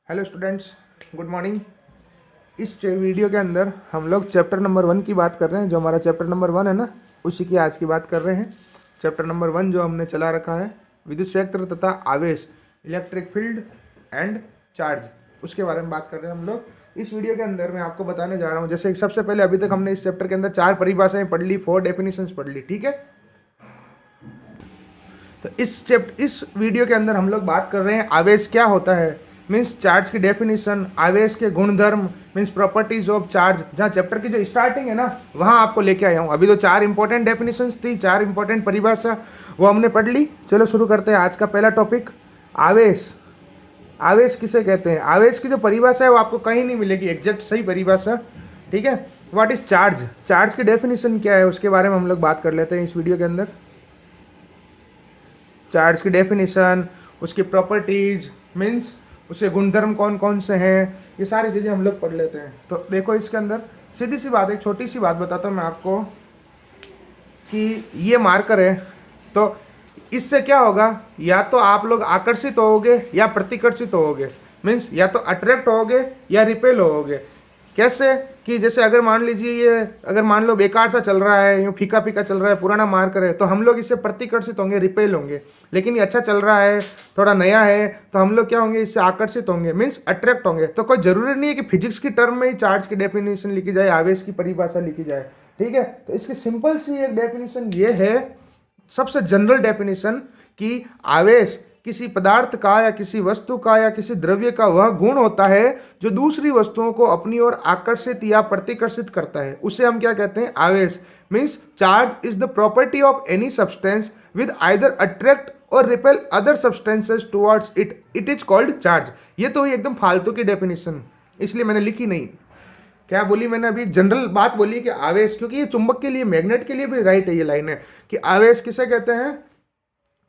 Hello students, good morning. इस video के अंदर हम लोग चैप्टर नंबर 1 की बात कर रहे हैं। जो हमारा चैप्टर नंबर 1 है ना, उसी की आज की बात कर रहे हैं। चैप्टर नंबर 1 जो हमने चला रखा है, विद्युत क्षेत्र तथा आवेश, इलेक्ट्रिक फील्ड एंड चार्ज, उसके बारे में बात कर रहे हैं हम लोग। इस वीडियो के अंदर मैं आपको बताने जा रहा हूँ, जैसे सबसे पहले अभी तक हमने इस चैप्टर के अंदर 4 परिभाषाएं पढ़ ली, 4 डेफिनेशंस पढ़ ली, ठीक है। तो इस वीडियो के अंदर हम लोग बात कर रहे हैं आवेश क्या होता है, मीन्स चार्ज की डेफिनेशन, आवेश के गुणधर्म, मीन्स प्रॉपर्टीज ऑफ चार्ज। जहाँ चैप्टर की जो स्टार्टिंग है ना, वहाँ आपको लेके आया हूँ। अभी तो 4 इंपॉर्टेंट डेफिनेशंस थी, 4 इंपॉर्टेंट परिभाषा, वो हमने पढ़ ली। चलो शुरू करते हैं आज का पहला टॉपिक, आवेश। आवेश किसे कहते हैं? आवेश की जो परिभाषा है वो आपको कहीं नहीं मिलेगी एग्जैक्ट सही परिभाषा, ठीक है। What is charge? चार्ज की डेफिनेशन क्या है, उसके बारे में हम लोग बात कर लेते हैं इस वीडियो के अंदर। चार्ज की डेफिनेशन, उसकी प्रॉपर्टीज, मीन्स उसके गुणधर्म कौन कौन से हैं, ये सारी चीज़ें हम लोग पढ़ लेते हैं। तो देखो इसके अंदर सीधी सी बात, एक छोटी सी बात बताता हूँ मैं आपको कि ये मार्कर है, तो इससे क्या होगा, या तो आप लोग आकर्षित होोगे या प्रतिकर्षित होोगे, मीन्स या तो अट्रैक्ट होोगे या रिपेल होोगे। कैसे कि जैसे अगर मान लीजिए ये, अगर मान लो बेकार सा चल रहा है, यूँ फीका फीका चल रहा है, पुराना मार्कर है, तो हम लोग इससे प्रतिकर्षित होंगे, रिपेल होंगे। लेकिन ये अच्छा चल रहा है, थोड़ा नया है, तो हम लोग क्या होंगे, इससे आकर्षित होंगे, मीन्स अट्रैक्ट होंगे। तो कोई जरूरी नहीं है कि फिजिक्स की टर्म में ही चार्ज की डेफिनेशन लिखी जाए, आवेश की परिभाषा लिखी जाए, ठीक है। तो इसकी सिंपल सी एक डेफिनेशन ये है, सबसे जनरल डेफिनेशन, कि आवेश किसी पदार्थ का या किसी वस्तु का या किसी द्रव्य का वह गुण होता है जो दूसरी वस्तुओं को अपनी ओर आकर्षित या प्रतिकर्षित करता है, उसे हम क्या कहते हैं, आवेश। Means charge is the property of any substance with either attract और repel other substances towards it, it is called charge. ये तो एकदम फालतू की डेफिनेशन, इसलिए मैंने लिखी नहीं। क्या बोली मैंने अभी? जनरल बात बोली कि आवेश, क्योंकि ये चुंबक के लिए, मैग्नेट के लिए भी राइट है ये लाइन है कि आवेश किसे कहते हैं,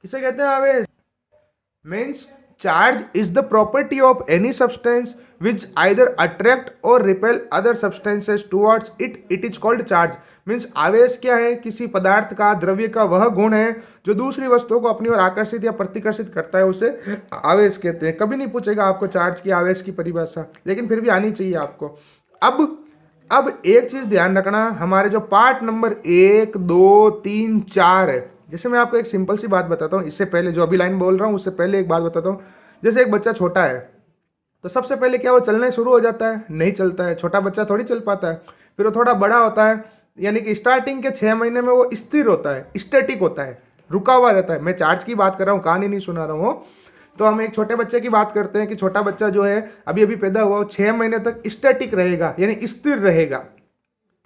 किसे कहते हैं आवेश। Means charge is the property of any substance which either attract और repel other substances towards it, it is called charge. Means आवेश क्या है, किसी पदार्थ का, द्रव्य का वह गुण है जो दूसरी वस्तुओं को अपनी ओर आकर्षित या प्रतिकर्षित करता है, उसे आवेश कहते हैं। कभी नहीं पूछेगा आपको चार्ज की, आवेश की परिभाषा, लेकिन फिर भी आनी चाहिए आपको। अब एक चीज ध्यान रखना, हमारे जो पार्ट नंबर 1, 2, 3, 4 है, जैसे मैं आपको एक सिंपल सी बात बताता हूँ, इससे पहले जो अभी लाइन बोल रहा हूँ उससे पहले एक बात बताता हूँ। जैसे एक बच्चा छोटा है, तो सबसे पहले क्या वो चलना शुरू हो जाता है? नहीं चलता है, छोटा बच्चा थोड़ी चल पाता है। फिर वो थोड़ा बड़ा होता है, यानी कि स्टार्टिंग के 6 महीने में वो स्थिर होता है, स्टैटिक होता है, रुका हुआ रहता है। मैं चार्ज की बात कर रहा हूँ, कहानी नहीं सुना रहा हूँ। तो हम एक छोटे बच्चे की बात करते हैं कि छोटा बच्चा जो है अभी अभी पैदा हुआ, 6 महीने तक स्टैटिक रहेगा, यानी स्थिर रहेगा,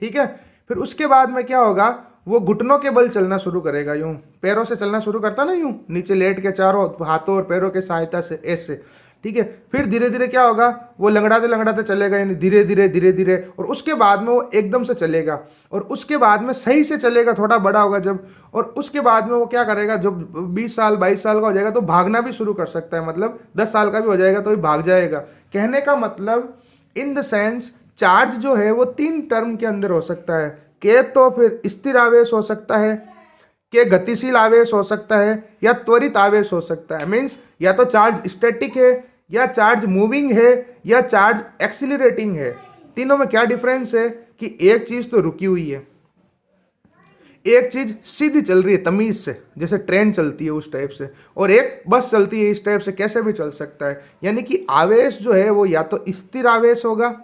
ठीक है। फिर उसके बाद में क्या होगा, वो घुटनों के बल चलना शुरू करेगा, यूं पैरों से चलना शुरू करता ना, यूं नीचे लेट के चारों हाथों और पैरों के सहायता से, ऐसे, ठीक है। फिर धीरे धीरे क्या होगा, वो लंगड़ाते लंगड़ाते चलेगा, यानी धीरे धीरे धीरे धीरे, और उसके बाद में वो एकदम से चलेगा, और उसके बाद में सही से चलेगा, थोड़ा बड़ा होगा जब, और उसके बाद में वो क्या करेगा, जब 20 साल 22 साल का हो जाएगा तो भागना भी शुरू कर सकता है, मतलब 10 साल का भी हो जाएगा तो भी भाग जाएगा। कहने का मतलब इन द सेंस, चार्ज जो है वो 3 टर्म के अंदर हो सकता है, के तो फिर स्थिर आवेश हो सकता है, के गतिशील आवेश हो सकता है, या त्वरित आवेश हो सकता है। मीन्स या तो चार्ज स्टैटिक है, या चार्ज मूविंग है, या चार्ज एक्सिलरेटिंग है। तीनों में क्या डिफरेंस है कि एक चीज तो रुकी हुई है, एक चीज सीधी चल रही है तमीज से, जैसे ट्रेन चलती है उस टाइप से, और एक बस चलती है इस टाइप से, कैसे भी चल सकता है। यानी कि आवेश जो है वो या तो स्थिर आवेश होगा,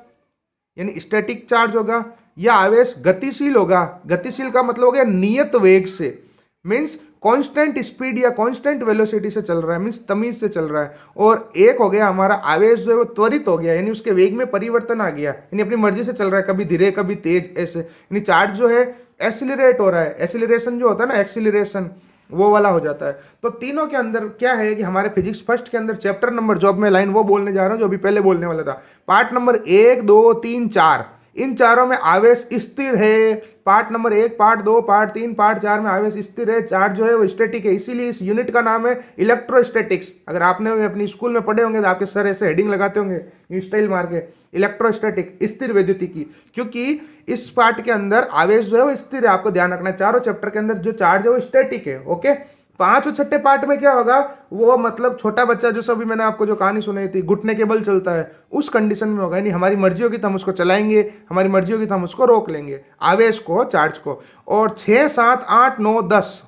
यानी स्टैटिक चार्ज होगा, या आवेश गतिशील होगा। गतिशील का मतलब हो गया नियत वेग से, मीन्स कांस्टेंट स्पीड या कांस्टेंट वेलोसिटी से चल रहा है, मीन्स तमीज से चल रहा है। और एक हो गया हमारा आवेश जो है वो त्वरित हो गया, यानी उसके वेग में परिवर्तन आ गया, यानी अपनी मर्जी से चल रहा है, कभी धीरे कभी तेज, ऐसे। यानी चार्ज जो है एक्सिलरेट हो रहा है, एक्सिलरेशन जो होता है ना, एक्सिलरेशन वो वाला हो जाता है। तो तीनों के अंदर क्या है कि हमारे फिजिक्स फर्स्ट के अंदर चैप्टर नंबर, जो अब मैं लाइन वो बोलने जा रहा हूँ जो अभी पहले बोलने वाला था, पार्ट नंबर 1, 2, 3, 4, इन चारों में आवेश स्थिर है। Part number 1, part 2, part 3, part 4 में आवेश स्थिर है, चार्ज जो है वो स्टैटिक है। इसीलिए इस यूनिट का नाम है इलेक्ट्रोस्टैटिक्स। अगर आपने अपनी स्कूल में पढ़े होंगे तो आपके सर ऐसे हेडिंग लगाते होंगे स्टाइल मार के, इलेक्ट्रोस्टैटिक, स्थिर वैद्युतिकी, क्योंकि इस पार्ट के अंदर आवेश जो है वो स्थिर है। आपको ध्यान रखना है, चारों चैप्टर के अंदर जो चार्ज है वो स्टैटिक है, ओके। 5 और छठे पार्ट में क्या होगा, वो मतलब छोटा बच्चा जो अभी मैंने आपको जो कहानी सुनाई थी, घुटने के बल चलता है, उस कंडीशन में होगा। यानी हमारी मर्जी होगी तो हम उसको चलाएंगे, हमारी मर्जी होगी तो हम उसको रोक लेंगे, आवेश को, चार्ज को। और 6, 7, 8, 9, 10,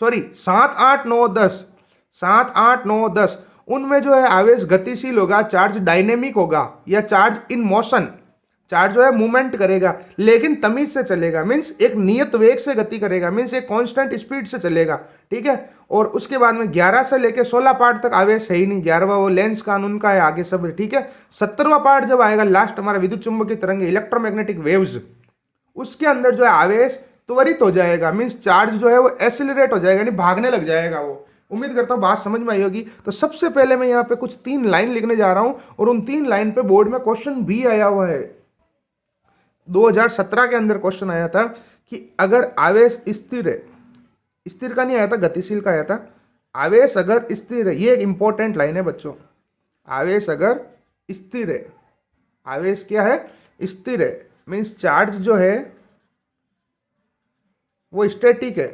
सॉरी 7, 8, 9, 10, 7, 8, 9, 10, उनमें जो है आवेश गतिशील होगा, चार्ज डायनेमिक होगा, या चार्ज इन मोशन, चार्ज जो है मूवमेंट करेगा लेकिन तमीज से चलेगा, मीन्स एक नियत वेग से गति करेगा, मीन्स एक कांस्टेंट स्पीड से चलेगा, ठीक है। और उसके बाद में 11 से लेके 16 पार्ट तक आवेश है ही नहीं, 11वां वो लेंस कानून का है, आगे सब ठीक है। 17वां पार्ट जब आएगा लास्ट हमारा विद्युत चुंबकीय तरंग, इलेक्ट्रोमैग्नेटिक वेव्स, उसके अंदर जो है आवेश त्वरित हो जाएगा, मीन्स चार्ज जो है वो एसिलरेट हो जाएगा, यानी भागने लग जाएगा वो। उम्मीद करता हूँ बात समझ में आई होगी। तो सबसे पहले मैं यहाँ पे कुछ 3 लाइन लिखने जा रहा हूं, और उन 3 लाइन पे बोर्ड में क्वेश्चन भी आया हुआ है। 2017 के अंदर क्वेश्चन आया था कि अगर आवेश स्थिर है, स्थिर का नहीं आया था, गतिशील का आया था। आवेश अगर स्थिर है, ये एक इंपॉर्टेंट लाइन है बच्चों, आवेश अगर स्थिर है, आवेश क्या है, स्थिर है, मीन्स चार्ज जो है वो स्टैटिक है,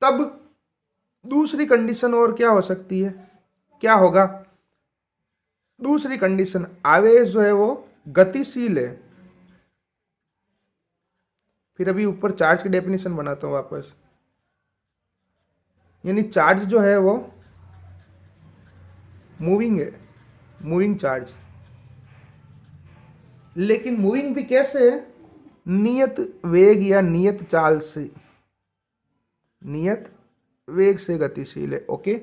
तब दूसरी कंडीशन और क्या हो सकती है, क्या होगा दूसरी कंडीशन, आवेश जो है वो गतिशील है। फिर अभी ऊपर चार्ज की डेफिनेशन बनाता हूं वापस, यानी चार्ज जो है वो मूविंग है, मूविंग चार्ज, लेकिन मूविंग भी कैसे है, नियत वेग या नियत चाल से, नियत वेग से गतिशील है, ओके,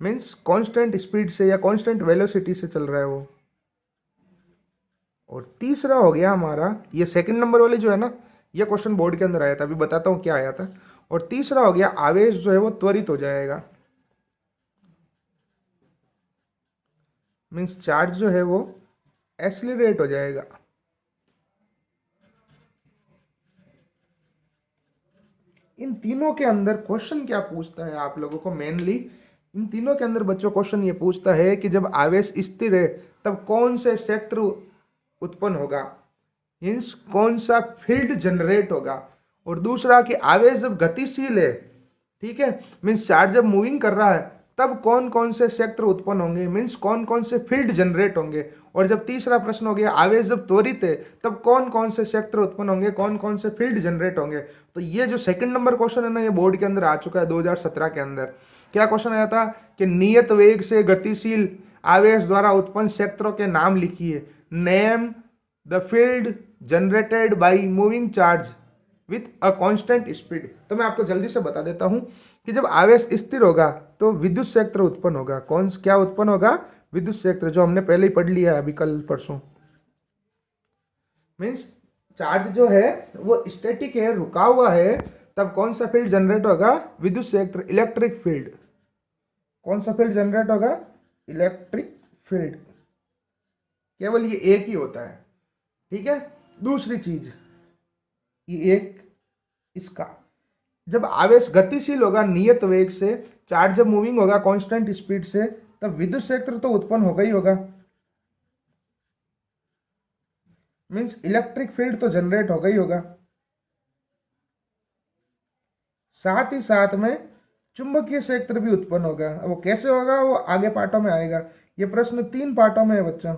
मीन्स कांस्टेंट स्पीड से या कांस्टेंट वेलोसिटी से चल रहा है वो। और तीसरा हो गया हमारा, ये सेकंड नंबर वाले जो है ना, ये क्वेश्चन बोर्ड के अंदर आया था, अभी बताता हूँ क्या आया था। और तीसरा हो गया आवेश जो है वो त्वरित हो जाएगा, मीन्स चार्ज जो है वो एक्सीलरेट हो जाएगा। इन तीनों के अंदर क्वेश्चन क्या पूछता है आप लोगों को, मेनली इन तीनों के अंदर बच्चों क्वेश्चन ये पूछता है कि जब आवेश स्थिर है तब कौन से क्षेत्र उत्पन्न होगा, मीन्स कौन सा फील्ड जनरेट होगा। और दूसरा कि आवेश जब गतिशील है, ठीक है, मीन्स चार्ज जब मूविंग कर रहा है तब कौन कौन से क्षेत्र उत्पन्न होंगे, मीन्स कौन कौन से फील्ड जनरेट होंगे। और जब तीसरा प्रश्न हो गया आवेश जब त्वरित है तब कौन कौन से क्षेत्र उत्पन्न होंगे, कौन कौन से फील्ड जनरेट होंगे। तो ये जो सेकंड नंबर क्वेश्चन है ना, ये बोर्ड के अंदर आ चुका है 2017 के अंदर। क्या क्वेश्चन आया था कि नियत वेग से गतिशील आवेश द्वारा उत्पन्न क्षेत्रों के नाम लिखिए, name the field generated by moving charge with a constant speed. तो मैं आपको जल्दी से बता देता हूं कि जब आवेश स्थिर होगा तो विद्युत क्षेत्र उत्पन्न होगा, कौन क्या उत्पन्न होगा, विद्युत क्षेत्र, जो हमने पहले ही पढ़ लिया है अभी कल परसों। मीन्स चार्ज जो है वो स्टैटिक है, रुका हुआ है, तब कौन सा फील्ड जनरेट होगा, विद्युत क्षेत्र, इलेक्ट्रिक फील्ड। कौन सा फील्ड जनरेट होगा, इलेक्ट्रिक फील्ड। केवल ये एक ही होता है, ठीक है। दूसरी चीज ये एक इसका, जब आवेश गतिशील होगा नियत वेग से, चार्ज जब मूविंग होगा कांस्टेंट स्पीड से, तब विद्युत क्षेत्र तो उत्पन्न होगा ही होगा, मीन्स इलेक्ट्रिक फील्ड तो जनरेट होगा ही होगा। साथ ही साथ में चुंबकीय क्षेत्र भी उत्पन्न होगा। वो कैसे होगा वो आगे पार्टों में आएगा। ये प्रश्न 3 पार्टों में है बच्चों,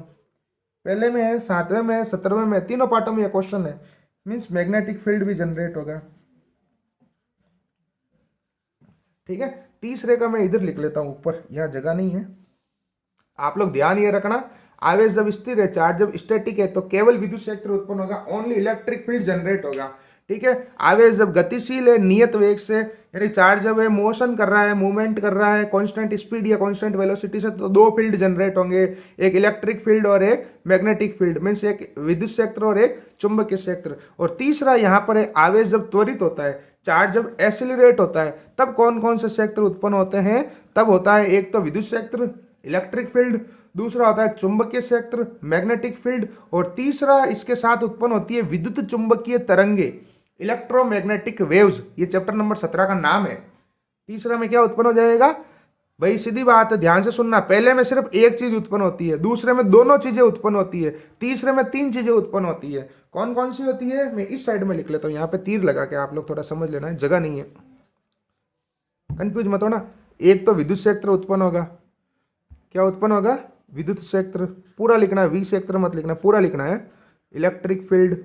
पहले में है, 7वें में है, 17वें में है, तीनों पार्टों में ये क्वेश्चन है। मीन्स मैग्नेटिक फील्ड भी जनरेट होगा, ठीक है। तीसरे का मैं इधर लिख लेता हूं ऊपर, यहाँ जगह नहीं है। आप लोग ध्यान ये रखना, आवेश जब स्थिर है, चार्ज जब स्टैटिक है, तो केवल विद्युत क्षेत्र उत्पन्न होगा, ओनली इलेक्ट्रिक फील्ड जनरेट होगा, ठीक है। आवेश जब गतिशील है नियत वेग से, यानी चार्ज जब है मोशन कर रहा है, मूवमेंट कर रहा है कांस्टेंट स्पीड या कांस्टेंट वेलोसिटी से, तो 2 फील्ड जनरेट होंगे, एक इलेक्ट्रिक फील्ड और एक मैग्नेटिक फील्ड, मीन्स एक विद्युत क्षेत्र और एक चुंबकीय क्षेत्र। और तीसरा यहाँ पर है आवेश जब त्वरित होता है, चार्ज जब एक्सीलरेट होता है, तब कौन कौन से क्षेत्र उत्पन्न होते हैं। तब होता है एक तो विद्युत क्षेत्र, इलेक्ट्रिक फील्ड, दूसरा होता है चुंबकीय क्षेत्र, मैग्नेटिक फील्ड, और तीसरा इसके साथ उत्पन्न होती है विद्युत चुंबकीय तरंगे, इलेक्ट्रोमैग्नेटिक वेव्स। ये चैप्टर नंबर 17 का नाम है। तीसरा में क्या उत्पन्न हो जाएगा, भाई सीधी बात है, ध्यान से सुनना, पहले में सिर्फ एक चीज उत्पन्न होती है, दूसरे में दोनों चीजें उत्पन्न होती है, तीसरे में तीन चीजें उत्पन्न होती है। कौन कौन सी होती है, मैं इस साइड में लिख लेता हूँ, यहाँ पे तीर लगा के, आप लोग थोड़ा समझ लेना है, जगह नहीं है, कंफ्यूज मत होना। एक तो विद्युत क्षेत्र उत्पन्न होगा, क्या उत्पन्न होगा, विद्युत क्षेत्र, पूरा लिखना है, वी क्षेत्र मत लिखना, पूरा लिखना है, इलेक्ट्रिक फील्ड।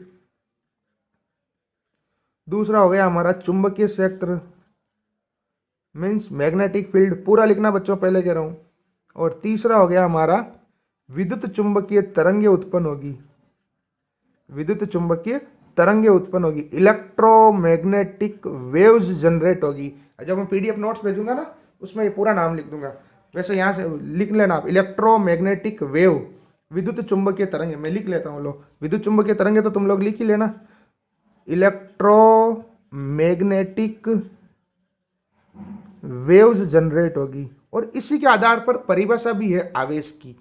दूसरा हो गया हमारा चुंबकीय क्षेत्र, मीन्स मैग्नेटिक फील्ड, पूरा लिखना बच्चों, पहले कह रहा हूं। और तीसरा हो गया हमारा विद्युत चुंबकीय तरंगे उत्पन्न होगी, विद्युत चुंबकीय तरंगे उत्पन्न होगी, इलेक्ट्रोमैग्नेटिक वेव्स जनरेट होगी। जब मैं पीडीएफ नोट्स भेजूंगा ना, उसमें ये पूरा नाम लिख दूंगा, वैसे यहाँ से लिख लेना आप, इलेक्ट्रोमैग्नेटिक वेव, विद्युत चुंबकीय तरंगे, मैं लिख लेता हूँ लोग, विद्युत चुंबकीय तरंगे तो तुम लोग लिख ही लेना, इलेक्ट्रोमैग्नेटिक वेव्स जनरेट होगी। और इसी के आधार पर परिभाषा भी है आवेश की,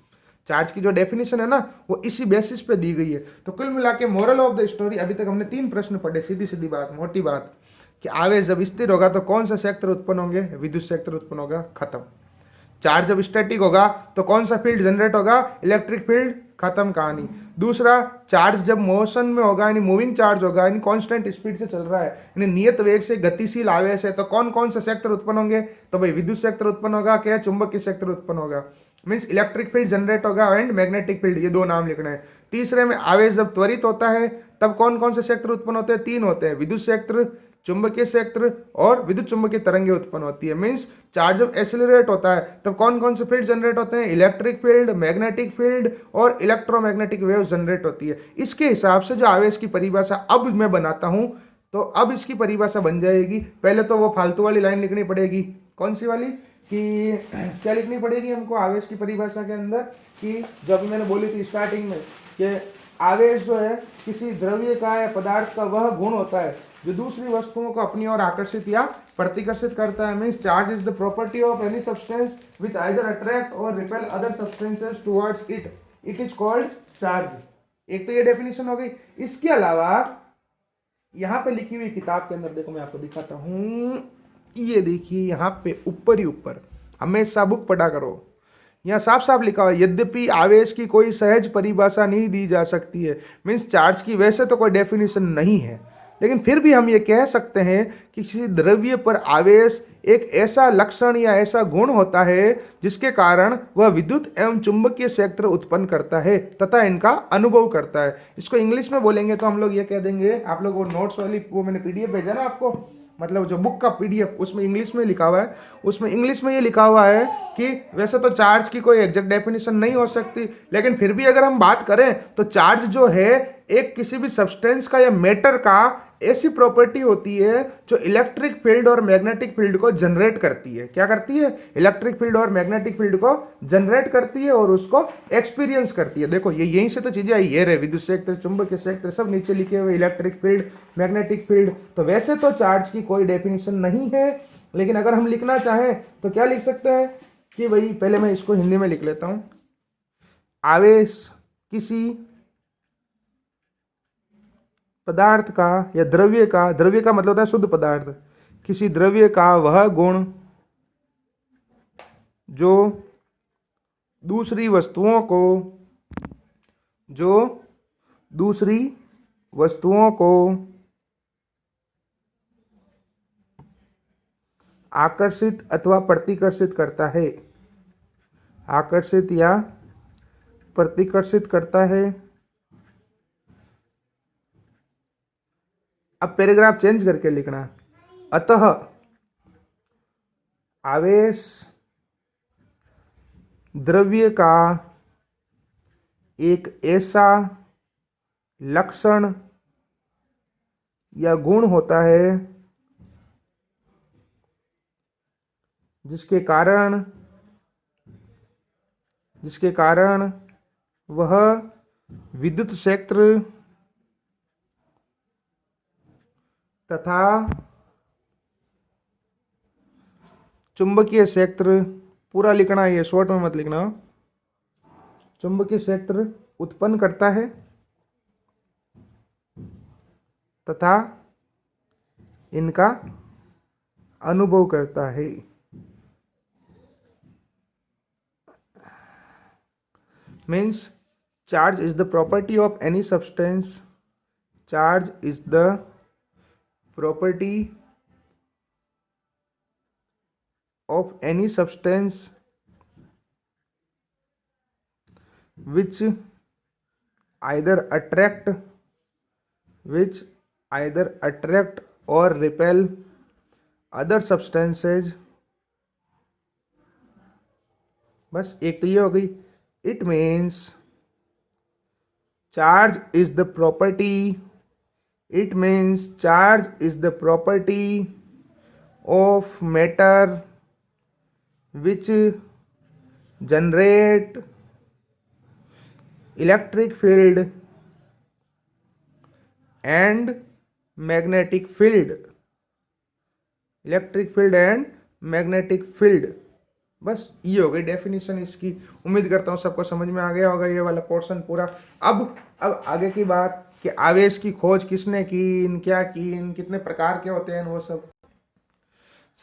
चार्ज की जो डेफिनेशन है ना, वो इसी बेसिस पे दी गई है। तो कुल मिला के मोरल ऑफ द स्टोरी, अभी तक हमने 3 प्रश्न पढ़े, सीधी सीधी बात, मोटी बात, कि आवेश जब स्थिर होगा तो कौन सा क्षेत्र उत्पन्न होंगे, विद्युत क्षेत्र उत्पन्न होगा, खत्म। चार्ज जब स्टैटिक होगा तो कौन सा फील्ड जनरेट होगा, इलेक्ट्रिक फील्ड, खत्म कहानी। दूसरा, चार्ज जब मोशन में होगा, यानी मूविंग चार्ज होगा, यानी कांस्टेंट स्पीड से चल रहा है, यानी नियत वेग से गतिशील आवेश है, तो कौन कौन से क्षेत्र उत्पन्न होंगे, तो भाई विद्युत क्षेत्र उत्पन्न होगा, क्या चुंबकीय क्षेत्र उत्पन्न होगा, मीन्स इलेक्ट्रिक फील्ड जनरेट होगा एंड मैग्नेटिक फील्ड, ये 2 नाम लिखना है। तीसरे में आवेश जब त्वरित होता है तब कौन कौन से क्षेत्र उत्पन्न होते हैं, 3 होते हैं, विद्युत क्षेत्र, चुंबकीय क्षेत्र और विद्युत चुंबकीय तरंगे उत्पन्न होती है। मींस चार्ज जब एक्सेलरेट होता है तब कौन कौन से फील्ड जनरेट होते हैं, इलेक्ट्रिक फील्ड, मैग्नेटिक फील्ड और इलेक्ट्रोमैग्नेटिक वेव जनरेट होती है। इसके हिसाब से जो आवेश की परिभाषा अब मैं बनाता हूं, तो अब इसकी परिभाषा बन जाएगी। पहले तो वो फालतू वाली लाइन लिखनी पड़ेगी, कौन सी वाली, कि क्या लिखनी पड़ेगी हमको आवेश की परिभाषा के अंदर, कि जो अभी मैंने बोली थी स्टार्टिंग में, कि आवेश जो है किसी द्रव्य का या पदार्थ का वह गुण होता है जो दूसरी वस्तुओं को अपनी ओर आकर्षित या प्रतिकर्षित करता है। Means charge is the property of any substance which either attract और repel other substances towards it, it is called charge. एक तो ये डेफिनेशन हो गई। इसके अलावा यहां पे लिखी हुई किताब के अंदर देखो, मैं आपको दिखाता हूं, ये देखिए यहाँ पे ऊपर ही ऊपर, हमेशा बुक पढ़ा करो, यहाँ साफ साफ लिखा हुआ है, यद्यपि आवेश की कोई सहज परिभाषा नहीं दी जा सकती है, मीन्स चार्ज की वैसे तो कोई डेफिनेशन नहीं है, लेकिन फिर भी हम ये कह सकते हैं कि किसी द्रव्य पर आवेश एक ऐसा लक्षण या ऐसा गुण होता है जिसके कारण वह विद्युत एवं चुंबकीय क्षेत्र उत्पन्न करता है तथा इनका अनुभव करता है। इसको इंग्लिश में बोलेंगे तो हम लोग ये कह देंगे, आप लोग वो नोट्स वाली, वो मैंने पीडीएफ भेजा ना आपको, मतलब जो बुक का पीडीएफ, उसमें इंग्लिश में लिखा हुआ है, उसमें इंग्लिश में ये लिखा हुआ है कि वैसे तो चार्ज की कोई एग्जैक्ट डेफिनेशन नहीं हो सकती, लेकिन फिर भी अगर हम बात करें तो चार्ज जो है एक किसी भी सब्सटेंस का या मैटर का ऐसी प्रॉपर्टी होती है जो इलेक्ट्रिक फील्ड और मैग्नेटिक फील्ड को जनरेट करती है। क्या करती है, इलेक्ट्रिक फील्ड और मैग्नेटिक फील्ड को जनरेट करती है और उसको एक्सपीरियंस करती है। देखो ये यहीं से तो चीजें आई, ये रहे विद्युत क्षेत्र, चुंबकीय क्षेत्र, सब नीचे लिखे हुए, इलेक्ट्रिक फील्ड, मैग्नेटिक फील्ड। तो वैसे तो चार्ज की कोई डेफिनेशन नहीं है, लेकिन अगर हम लिखना चाहें तो क्या लिख सकते हैं कि भाई, पहले मैं इसको हिंदी में लिख लेता हूं, आवेश किसी पदार्थ का या द्रव्य का, द्रव्य का मतलब होता है शुद्ध पदार्थ, किसी द्रव्य का वह गुण जो दूसरी वस्तुओं को आकर्षित अथवा प्रतिकर्षित करता है, आकर्षित या प्रतिकर्षित करता है। अब पैराग्राफ चेंज करके लिखना, अतः आवेश द्रव्य का एक ऐसा लक्षण या गुण होता है जिसके कारण वह विद्युत क्षेत्र तथा चुंबकीय क्षेत्र, पूरा लिखना है, ये शॉर्ट में मत लिखना, चुंबकीय क्षेत्र उत्पन्न करता है तथा इनका अनुभव करता है। means charge is the property of any substance. Charge is the property of any substance which either attract or repel other substances. बस एक तो ये हो गई. It means charge is the property. It means charge is the property of matter which generate electric field and magnetic field. Electric field and magnetic field. बस ये हो गई डेफिनेशन इसकी. उम्मीद करता हूँ सबको समझ में आ गया होगा ये वाला पोर्शन पूरा. अब आगे की बात कि आवेश की खोज किसने की, क्या की, कितने प्रकार के होते हैं, वो सब.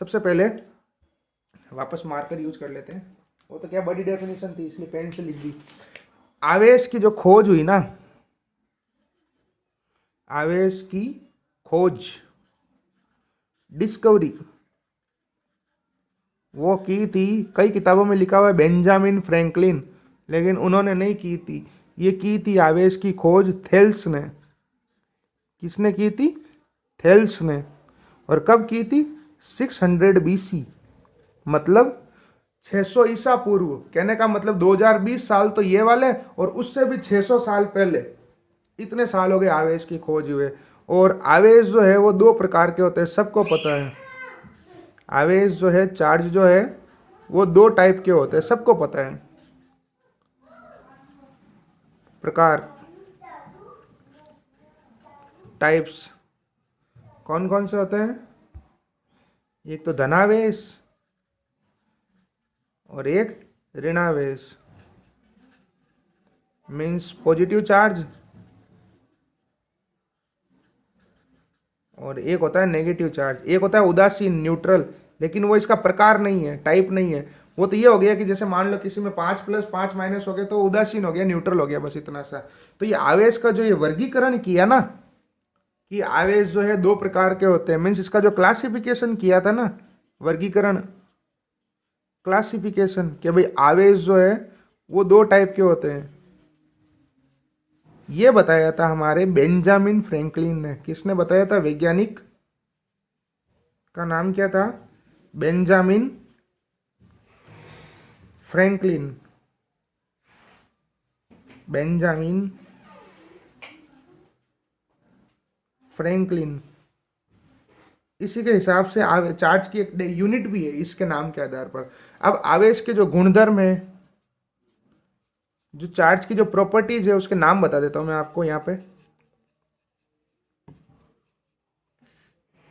सबसे पहले वापस मार्कर यूज कर लेते हैं. वो तो क्या बड़ी डेफिनेशन थी इसलिए पेन से लिख दी. आवेश की जो खोज हुई ना, आवेश की खोज, डिस्कवरी, वो की थी, कई किताबों में लिखा हुआ है बेंजामिन फ्रैंकलिन, लेकिन उन्होंने नहीं की थी. ये की थी आवेश की खोज थेल्स ने. किसने की थी? थेल्स ने. और कब की थी? 600 BC, मतलब 600 ईसा पूर्व. कहने का मतलब 2020 साल तो ये वाले, और उससे भी 600 साल पहले. इतने साल हो गए आवेश की खोज हुए. और आवेश जो है वो दो प्रकार के होते हैं, सबको पता है. आवेश जो है, चार्ज जो है, वो दो टाइप के होते हैं, सबको पता है. प्रकार, टाइप्स कौन कौन से होते हैं? एक तो धनावेश और एक ऋणावेश. मीन्स पॉजिटिव चार्ज, और एक होता है नेगेटिव चार्ज. एक होता है उदासीन, न्यूट्रल, लेकिन वो इसका प्रकार नहीं है, टाइप नहीं है. वो तो ये हो गया कि जैसे मान लो किसी में 5+ 5- हो गया तो उदासीन हो गया, न्यूट्रल हो गया, बस इतना सा. तो ये आवेश का जो ये वर्गीकरण किया ना, कि आवेश जो है दो प्रकार के होते हैं, मीन्स इसका जो क्लासिफिकेशन किया था ना, वर्गीकरण, क्लासिफिकेशन, कि भाई आवेश जो है वो दो टाइप के होते हैं, ये बताया था हमारे बेंजामिन फ्रैंकलिन ने. किसने बताया था? वैज्ञानिक का नाम क्या था? Benjamin Franklin. Benjamin Franklin. इसी के हिसाब से चार्ज की एक यूनिट भी है इसके नाम के आधार पर. अब आवेश के जो गुणधर्म है, जो चार्ज की जो प्रॉपर्टीज है, उसके नाम बता देता हूं मैं आपको यहाँ पे.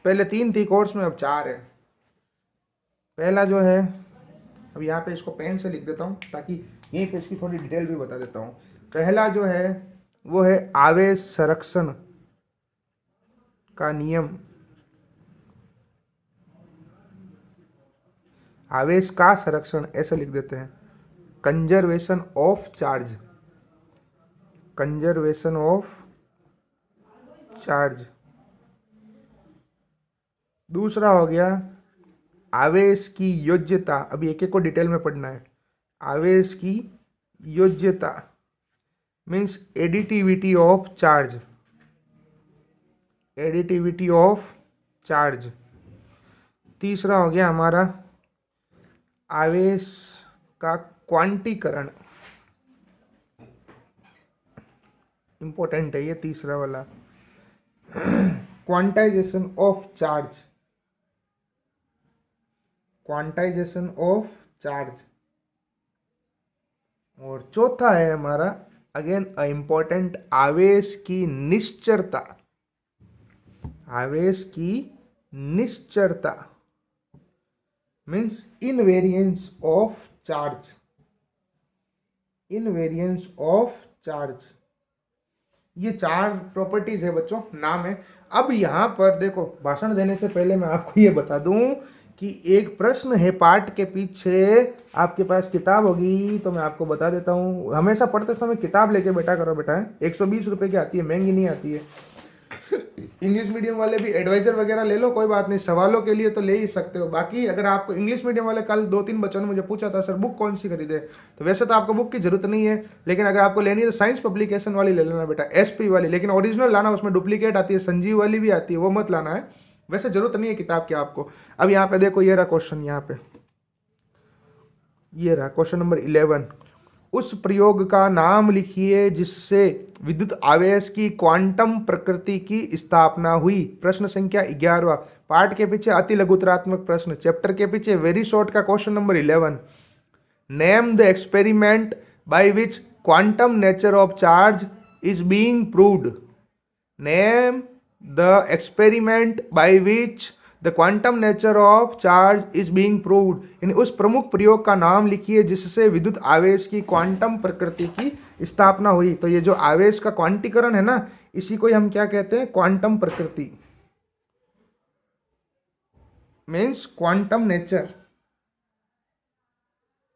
पहले 3 थी कोर्स में, अब 4 है. पहला जो है, अब यहाँ पे इसको पेन से लिख देता हूँ ताकि यहीं पे इसकी थोड़ी डिटेल भी बता देता हूँ. पहला जो है वो है आवेश संरक्षण का नियम. आवेश का संरक्षण ऐसे लिख देते हैं, conservation of charge. Conservation of charge. दूसरा हो गया आवेश की योज्यता. अभी एक एक को डिटेल में पढ़ना है. आवेश की योज्यता means additivity of charge. Additivity of charge. तीसरा हो गया हमारा आवेश का क्वांटीकरण. इंपॉर्टेंट है ये तीसरा वाला, quantization of charge. Quantisation of charge. और चौथा है हमारा अगेन इंपॉर्टेंट, आवेश की निश्चरता. आवेश की निश्चरता means invariance of charge. Invariance of charge. ये 4 प्रॉपर्टीज है बच्चों, नाम है. अब यहां पर देखो, भाषण देने से पहले मैं आपको ये बता दूं कि एक प्रश्न है पाठ के पीछे, आपके पास किताब होगी तो मैं आपको बता देता हूँ, हमेशा पढ़ते समय किताब लेके बैठा करो बेटा। 120 रुपये की आती है, महंगी नहीं आती है। इंग्लिश मीडियम वाले भी एडवाइजर वगैरह ले लो, कोई बात नहीं, सवालों के लिए तो ले ही सकते हो। बाकी अगर आपको इंग्लिश मीडियम वाले, कल 2-3 बच्चों ने मुझे पूछा था सर बुक कौन सी खरीदे, तो वैसे तो आपको बुक की जरूरत नहीं है, लेकिन अगर आपको लेनी है तो साइंस पब्लिकेशन वाली ले लेना बेटा, SP वाली, लेकिन ओरिजिनल लाना, उसमें डुप्लीकेट आती है, संजीव वाली भी आती है, वो मत लाना है। वैसे जरूरत नहीं है किताब की आपको। अब यहाँ पे देखो, ये रहा क्वेश्चन, यहाँ पे ये रहा क्वेश्चन नंबर 11। उस प्रयोग का नाम लिखिए जिससे विद्युत आवेश की क्वांटम प्रकृति की स्थापना हुई। प्रश्न संख्या 11। पाठ के पीछे अति लघुतरात्मक प्रश्न, चैप्टर के पीछे वेरी शॉर्ट का question number 11। Name the experiment by which quantum nature of charge is being proved. Name the experiment by which the quantum nature of charge is being proved. यानी उस प्रमुख प्रयोग का नाम लिखिए जिससे विद्युत आवेश की क्वांटम प्रकृति की स्थापना हुई। तो ये जो आवेश का क्वांटीकरण है ना, इसी को हम क्या कहते हैं, क्वांटम प्रकृति, मीन्स क्वांटम नेचर।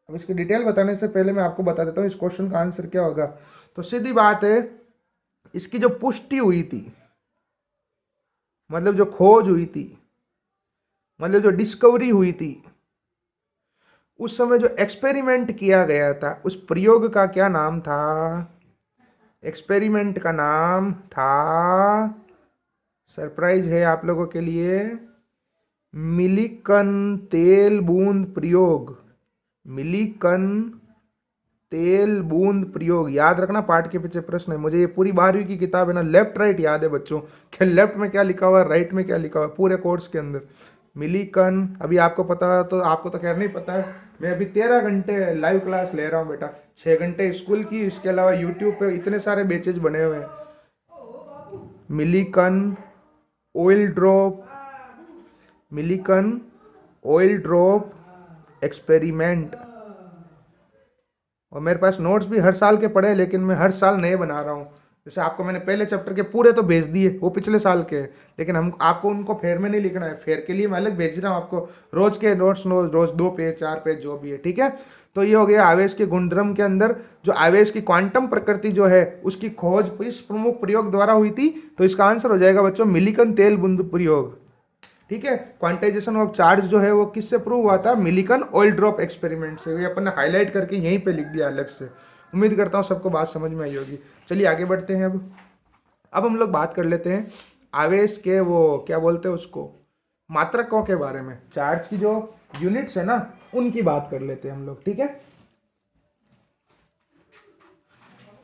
अब इसकी डिटेल बताने से पहले मैं आपको बता देता हूं इस क्वेश्चन का आंसर क्या होगा। तो सीधी बात है, इसकी जो पुष्टि हुई थी, मतलब जो खोज हुई थी, मतलब जो डिस्कवरी हुई थी, उस समय जो एक्सपेरिमेंट किया गया था, उस प्रयोग का क्या नाम था? एक्सपेरिमेंट का नाम था, सरप्राइज है आप लोगों के लिए, मिलिकन तेल बूंद प्रयोग। मिलिकन तेल बूंद प्रयोग, याद रखना, पाठ के पीछे प्रश्न है। मुझे ये पूरी 12वीं की किताब है ना, लेफ्ट राइट याद है बच्चों, कि लेफ्ट में क्या लिखा हुआ है, राइट में क्या लिखा हुआ है, पूरे कोर्स के अंदर। मिलिकन, अभी आपको पता, तो आपको तो खैर नहीं पता है, मैं अभी 13 घंटे लाइव क्लास ले रहा हूँ बेटा, 6 घंटे स्कूल की, इसके अलावा यूट्यूब पे इतने सारे बैचेज बने हुए हैं। Millikan oil drop, Millikan oil drop experiment. और मेरे पास नोट्स भी हर साल के पड़े हैं, लेकिन मैं हर साल नए बना रहा हूँ। जैसे आपको मैंने पहले चैप्टर के पूरे तो भेज दिए, वो पिछले साल के, लेकिन हम आपको उनको फेयर में नहीं लिखना है, फेयर के लिए मैं अलग भेज रहा हूँ आपको रोज के नोट्स, रोज 2 पेज 4 पेज जो भी है, ठीक है। तो ये हो गया आवेश के गुणधर्म के अंदर जो आवेश की क्वांटम प्रकृति जो है उसकी खोज इस प्रमुख प्रयोग द्वारा हुई थी। तो इसका आंसर हो जाएगा बच्चों मिलिकन तेल बूंद प्रयोग, ठीक है। क्वांटाइजेशन ऑफ चार्ज जो है वो किससे प्रूव हुआ था? मिलिकन ऑयल ड्रॉप एक्सपेरिमेंट से। ये अपन ने हाईलाइट करके यहीं पे लिख दिया अलग से। उम्मीद करता हूँ सबको बात समझ में आई होगी। चलिए आगे बढ़ते हैं। अब हम लोग बात कर लेते हैं आवेश के, वो क्या बोलते हैं उसको, मात्रकों के बारे में। चार्ज की जो यूनिट्स है ना, उनकी बात कर लेते हैं हम लोग, ठीक है।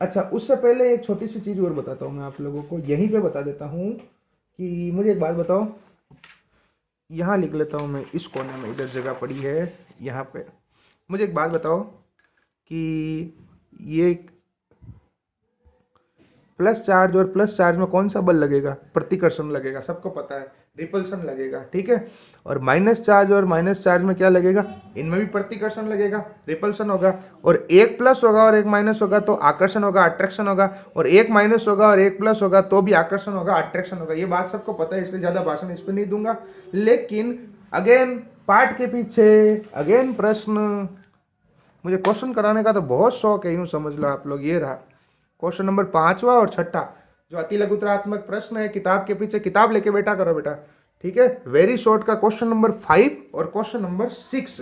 अच्छा, उससे पहले एक छोटी सी चीज और बताता हूँ मैं आप लोगों को, यहीं पे बता देता हूँ कि मुझे एक बात बताओ, यहाँ लिख लेता हूँ मैं इस कोने में, इधर जगह पड़ी है यहाँ पे। मुझे एक बात बताओ कि ये प्लस चार्ज और प्लस चार्ज में कौन सा बल लगेगा? प्रतिकर्षण लगेगा, सबको पता है, रिपल्सन लगेगा, ठीक है। और माइनस चार्ज और माइनस चार्ज में क्या लगेगा? इनमें भी प्रतिकर्षण लगेगा, रिपल्सन होगा। और एक प्लस होगा और एक माइनस होगा तो आकर्षण होगा, अट्रैक्शन होगा। और एक माइनस होगा और एक प्लस होगा तो भी आकर्षण होगा, अट्रैक्शन होगा। ये बात सबको पता है, इसलिए ज्यादा भाषण इस पर नहीं दूंगा। लेकिन अगेन पाठ के पीछे अगेन प्रश्न, मुझे क्वेश्चन कराने का तो बहुत शौक है, यूं समझ लो आप लोग। ये रहा क्वेश्चन नंबर 5वां और 6ठा, जो अति लघुतरात्मक प्रश्न है, किताब के पीछे किताब लेके बैठा करो बेटा, ठीक है। वेरी शॉर्ट का क्वेश्चन नंबर 5 और क्वेश्चन नंबर 6।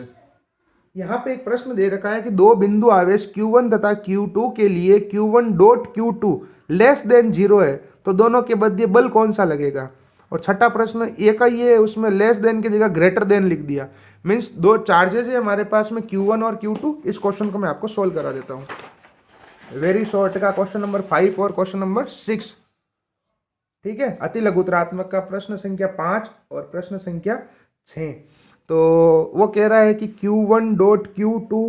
यहाँ पे एक प्रश्न दे रखा है कि दो बिंदु आवेश Q1 तथा Q2 के लिए Q1 dot Q2 less than 0 है, तो दोनों के मध्य बल कौन सा लगेगा? और छठा प्रश्न एक का ये है, उसमें लेस देन की जगह ग्रेटर देन लिख दिया। मीन्स दो चार्जेस है हमारे पास में Q1 और Q2। इस क्वेश्चन को मैं आपको सोल्व करा देता हूँ। वेरी शॉर्ट का क्वेश्चन नंबर 5 और क्वेश्चन नंबर 6, ठीक है। अति लघुतरात्मक का प्रश्न संख्या 5 और प्रश्न संख्या 6। तो वो कह रहा है कि Q1 dot Q2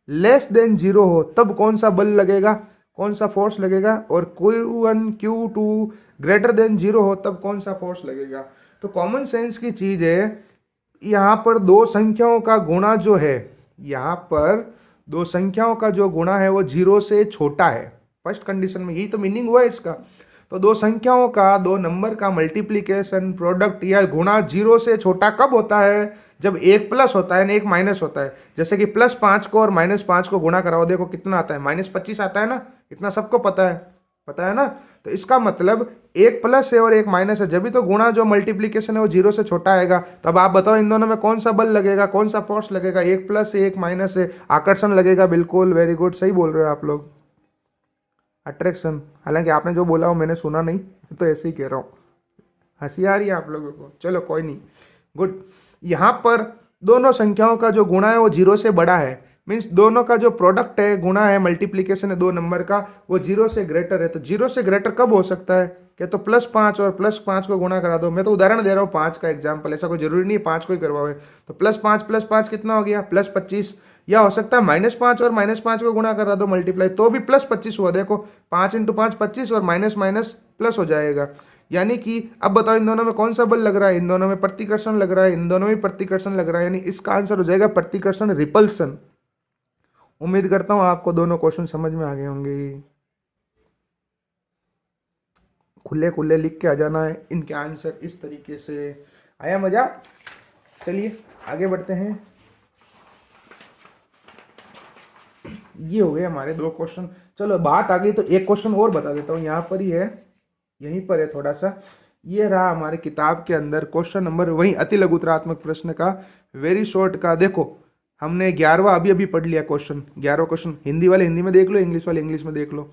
less than 0 हो तब कौन सा बल लगेगा, कौन सा फोर्स लगेगा? और Q1 Q2 ग्रेटर देन 0 हो तब कौन सा फोर्स लगेगा? तो कॉमन सेंस की चीज है, यहाँ पर दो संख्याओं का गुणा जो है, यहाँ पर दो संख्याओं का जो गुणा है वो 0 से छोटा है। फर्स्ट कंडीशन में यही तो मीनिंग हुआ है इसका। तो दो संख्याओं का, दो नंबर का मल्टीप्लीकेशन, प्रोडक्ट या गुणा 0 से छोटा कब होता है? जब एक प्लस होता है ना एक माइनस होता है, जैसे कि +5 को और -5 को गुणा कराओ, देखो कितना आता है, -25 आता है ना, इतना सबको पता है ना। तो इसका मतलब एक प्लस है और एक माइनस है, जब भी तो गुणा जो मल्टीप्लीकेशन है वो 0 से छोटा आएगा। तो अब आप बताओ इन दोनों में कौन सा बल लगेगा, कौन सा फोर्स लगेगा, एक प्लस है एक माइनस है, आकर्षण लगेगा, बिल्कुल वेरी गुड, सही बोल रहे हो आप लोग, अट्रैक्शन। हालांकि आपने जो बोला वो मैंने सुना नहीं, तो ऐसे ही कह रहा हूँ, हंसी आ रही है आप लोगों को, चलो कोई नहीं, गुड। यहाँ पर दोनों संख्याओं का जो गुणा है वो 0 से बड़ा है, मीन्स दोनों का जो प्रोडक्ट है, गुणा है, मल्टीप्लीकेशन है दो नंबर का, वो 0 से ग्रेटर है। तो 0 से ग्रेटर कब हो सकता है, क्या तो +5 और +5 को गुणा करा दो। मैं तो उदाहरण दे रहा हूँ 5 का एग्जाम्पल, ऐसा कोई जरूरी नहीं है 5 को ही करवाओ। तो +5 कितना हो गया, +25। या हो सकता है -5 और -5 को गुणा करा दो मल्टीप्लाई, तो भी +25 हुआ। देखो 5 × 5 25 और माइनस माइनस प्लस हो जाएगा। यानी कि अब बताओ इन दोनों में कौन सा बल लग रहा है, इन दोनों में प्रतिकर्षण लग रहा है, इन दोनों में प्रतिकर्षण लग रहा है, यानी इसका आंसर हो जाएगा प्रतिकर्षण, रिपल्सन। उम्मीद करता हूं आपको दोनों क्वेश्चन समझ में आ गए होंगे। खुले खुले लिख के आ जाना है इनके आंसर इस तरीके से। आया मजा? चलिए आगे बढ़ते हैं। ये हो गए हमारे 2 क्वेश्चन। चलो बात आ गई तो एक क्वेश्चन और बता देता हूँ, यहाँ पर ही है, यहीं पर है थोड़ा सा। ये रहा हमारे किताब के अंदर क्वेश्चन नंबर, वही अति लघुतरात्मक प्रश्न का, वेरी शॉर्ट का। देखो हमने 11वां अभी पढ़ लिया क्वेश्चन, 11 क्वेश्चन। हिंदी वाले हिंदी में देख लो, इंग्लिश वाले इंग्लिश में देख लो।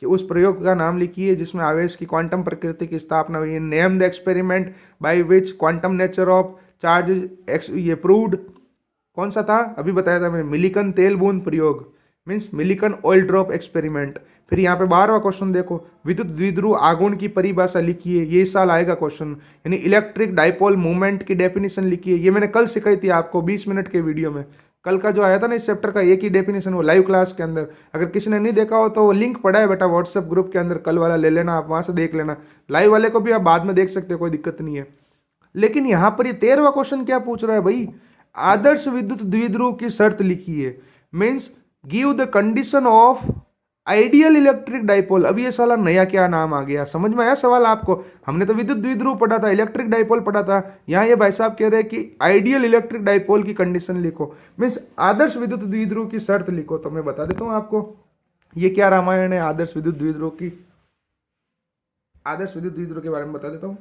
कि उस प्रयोग का नाम लिखिए जिसमें आवेश की क्वांटम प्रकृति की स्थापना हुई है। Name the experiment by which quantum nature of charge ये प्रूव्ड। कौन सा था, अभी बताया था मैंने, मिलिकन तेल बूंद प्रयोग, means Millikan oil drop experiment. फिर यहाँ पे 12वां क्वेश्चन देखो, विद्युत द्विध्रुव आघूर्ण की परिभाषा लिखिए, ये इस साल आएगा क्वेश्चन। यानी इलेक्ट्रिक डाइपोल मूवमेंट की डेफिनेशन लिखिए, ये मैंने कल सिखाई थी आपको 20 मिनट के वीडियो में। कल का जो आया था ना इस चैप्टर का, एक ही डेफिनेशन, वो लाइव क्लास के अंदर। अगर किसी ने नहीं देखा हो तो वो लिंक पड़ा है बेटा व्हाट्सएप ग्रुप के अंदर, कल वाला ले लेना, आप वहां से देख लेना। लाइव वाले को भी आप बाद में देख सकते हो, कोई दिक्कत नहीं है। लेकिन यहाँ पर ये 13वां क्वेश्चन क्या पूछ रहा है भाई, आदर्श विद्युत द्विध्रुव की शर्त लिखिए, means give the condition of ideal electric dipole. अब ये साला नया क्या नाम आ गया, समझ में आया सवाल आपको? हमने तो विद्युत द्विध्रुव पढ़ा था, इलेक्ट्रिक डाइपोल पढ़ा था। यहाँ ये भाई साहब कह रहे हैं कि आइडियल इलेक्ट्रिक डाइपोल की कंडीशन लिखो, मीन्स आदर्श विद्युत द्विध्रुव की शर्त लिखो। तो मैं बता देता हूँ आपको ये क्या रामायण है आदर्श विद्युत द्विध्रुव की। आदर्श विद्युत द्विध्रुव के बारे में बता देता हूँ।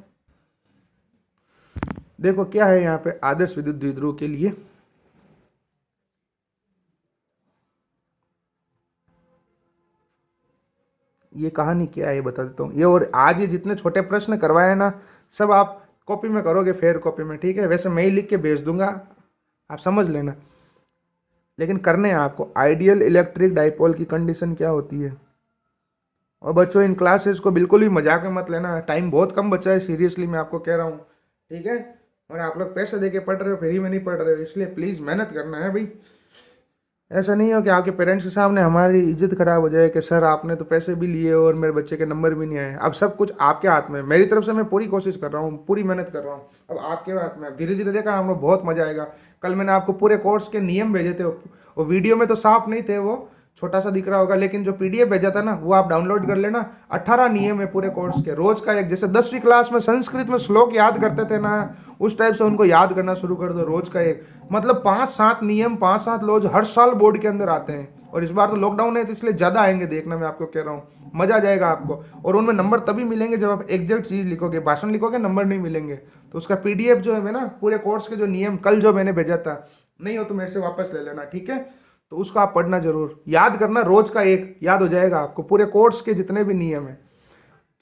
देखो क्या है यहाँ पे आदर्श विद्युत द्विध्रुव के लिए। ये कहानी क्या है ये बता देता हूँ। ये और आज ये जितने छोटे प्रश्न करवाए ना, सब आप कॉपी में करोगे, फेयर कॉपी में, ठीक है? वैसे मैं ही लिख के भेज दूंगा, आप समझ लेना, लेकिन करने हैं आपको। आइडियल इलेक्ट्रिक डाइपोल की कंडीशन क्या होती है। और बच्चों इन क्लासेस को बिल्कुल भी मजाक में मत लेना, टाइम बहुत कम बचा है, सीरियसली मैं आपको कह रहा हूँ, ठीक है? और आप लोग पैसे दे के पढ़ रहे हो, फ्री में नहीं पढ़ रहे हो, इसलिए प्लीज़ मेहनत करना है भाई। ऐसा नहीं हो कि आपके पेरेंट्स के सामने हमारी इज्जत खराब हो जाए कि सर आपने तो पैसे भी लिए और मेरे बच्चे के नंबर भी नहीं आए। अब सब कुछ आपके हाथ में, मेरी तरफ से मैं पूरी कोशिश कर रहा हूँ, पूरी मेहनत कर रहा हूँ, अब आपके हाथ में। धीरे धीरे देखा हम लोग, बहुत मजा आएगा। कल मैंने आपको पूरे कोर्स के नियम भेजे थे, वो वीडियो में तो साफ नहीं थे, वो छोटा सा दिख रहा होगा, लेकिन जो PDF भेजा था ना वो आप डाउनलोड कर लेना। 18 नियम है पूरे कोर्स के, रोज का एक। जैसे 10वीं क्लास में संस्कृत में श्लोक याद करते थे ना, उस टाइप से उनको याद करना शुरू कर दो, रोज का एक। मतलब 5-7 नियम, 5-7 रोज हर साल बोर्ड के अंदर आते हैं। और इस बार तो लॉकडाउन है तो इसलिए ज्यादा आएंगे, देखना मैं आपको कह रहा हूँ, मजा आ जाएगा आपको। और उनमें नंबर तभी मिलेंगे जब आप एग्जैक्ट चीज लिखोगे, भाषण लिखोगे नंबर नहीं मिलेंगे। तो उसका PDF जो है ना, पूरे कोर्स के जो नियम कल जो मैंने भेजा था, नहीं हो तो मेरे से वापस ले लेना, ठीक है? तो उसको आप पढ़ना जरूर, याद करना, रोज का एक याद हो जाएगा आपको, पूरे कोर्स के जितने भी नियम है।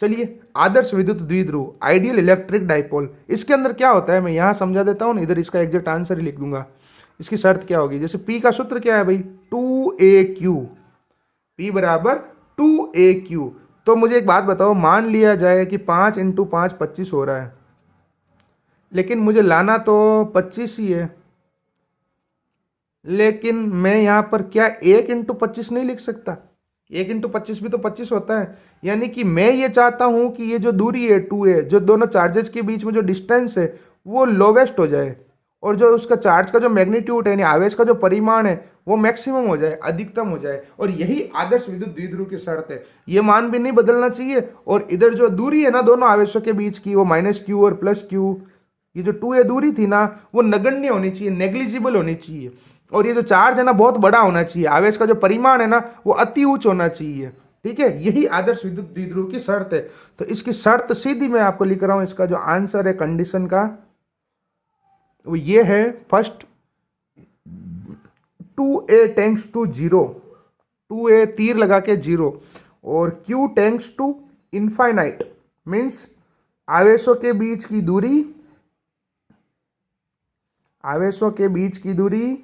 चलिए, आदर्श विद्युत द्विध्रुव, आइडियल इलेक्ट्रिक डाइपोल, इसके अंदर क्या होता है मैं यहाँ समझा देता हूँ, इधर इसका एग्जैक्ट आंसर ही लिख दूंगा। इसकी शर्त क्या होगी, जैसे P का सूत्र क्या है भाई, 2AQ, P बराबर 2AQ। तो मुझे एक बात बताओ, मान लिया जाए कि 5 × 5 25 हो रहा है, लेकिन मुझे लाना तो 25 ही है, लेकिन मैं यहाँ पर क्या 1 × 25 नहीं लिख सकता? 1 × 25 भी तो 25 होता है। यानी कि मैं ये चाहता हूं कि ये जो दूरी है 2 है, जो दोनों चार्जेस के बीच में जो डिस्टेंस है वो लोवेस्ट हो जाए, और जो उसका चार्ज का जो मैग्नीट्यूड है, यानी आवेश का जो परिमाण है, वो मैक्सिमम हो जाए, अधिकतम हो जाए। और यही आदर्श विद्युत द्विध्रुव की शर्त है। ये मान भी नहीं बदलना चाहिए, और इधर जो दूरी है ना दोनों आवेशों के बीच की, वो -Q और +Q, ये जो 2a दूरी थी ना वो नगण्य होनी चाहिए, नेग्लिजिबल होनी चाहिए। और ये जो चार्ज है ना बहुत बड़ा होना चाहिए, आवेश का जो परिमाण है ना वो अति उच्च होना चाहिए। ठीक है, यही आदर्श विद्युत द्विध्रुव की शर्त है। तो इसकी शर्त सीधी मैं आपको लिख रहा हूं, इसका जो आंसर है कंडीशन का वो ये है, first 2a tends to 0, 2a तीर लगा के 0, और q tends to infinite, means आवेशों के बीच की दूरी, आवेशों के बीच की दूरी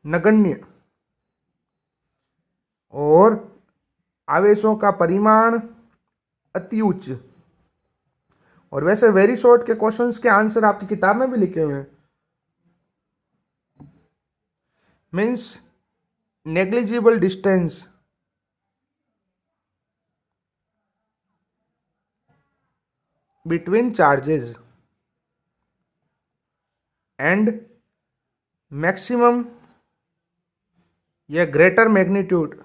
नगण्य, और आवेशों का परिमाण अति उच्च। और वैसे वेरी शॉर्ट के क्वेश्चंस के आंसर आपकी किताब में भी लिखे हुए हैं, means negligible distance between charges and maximum या ग्रेटर मैग्नीट्यूड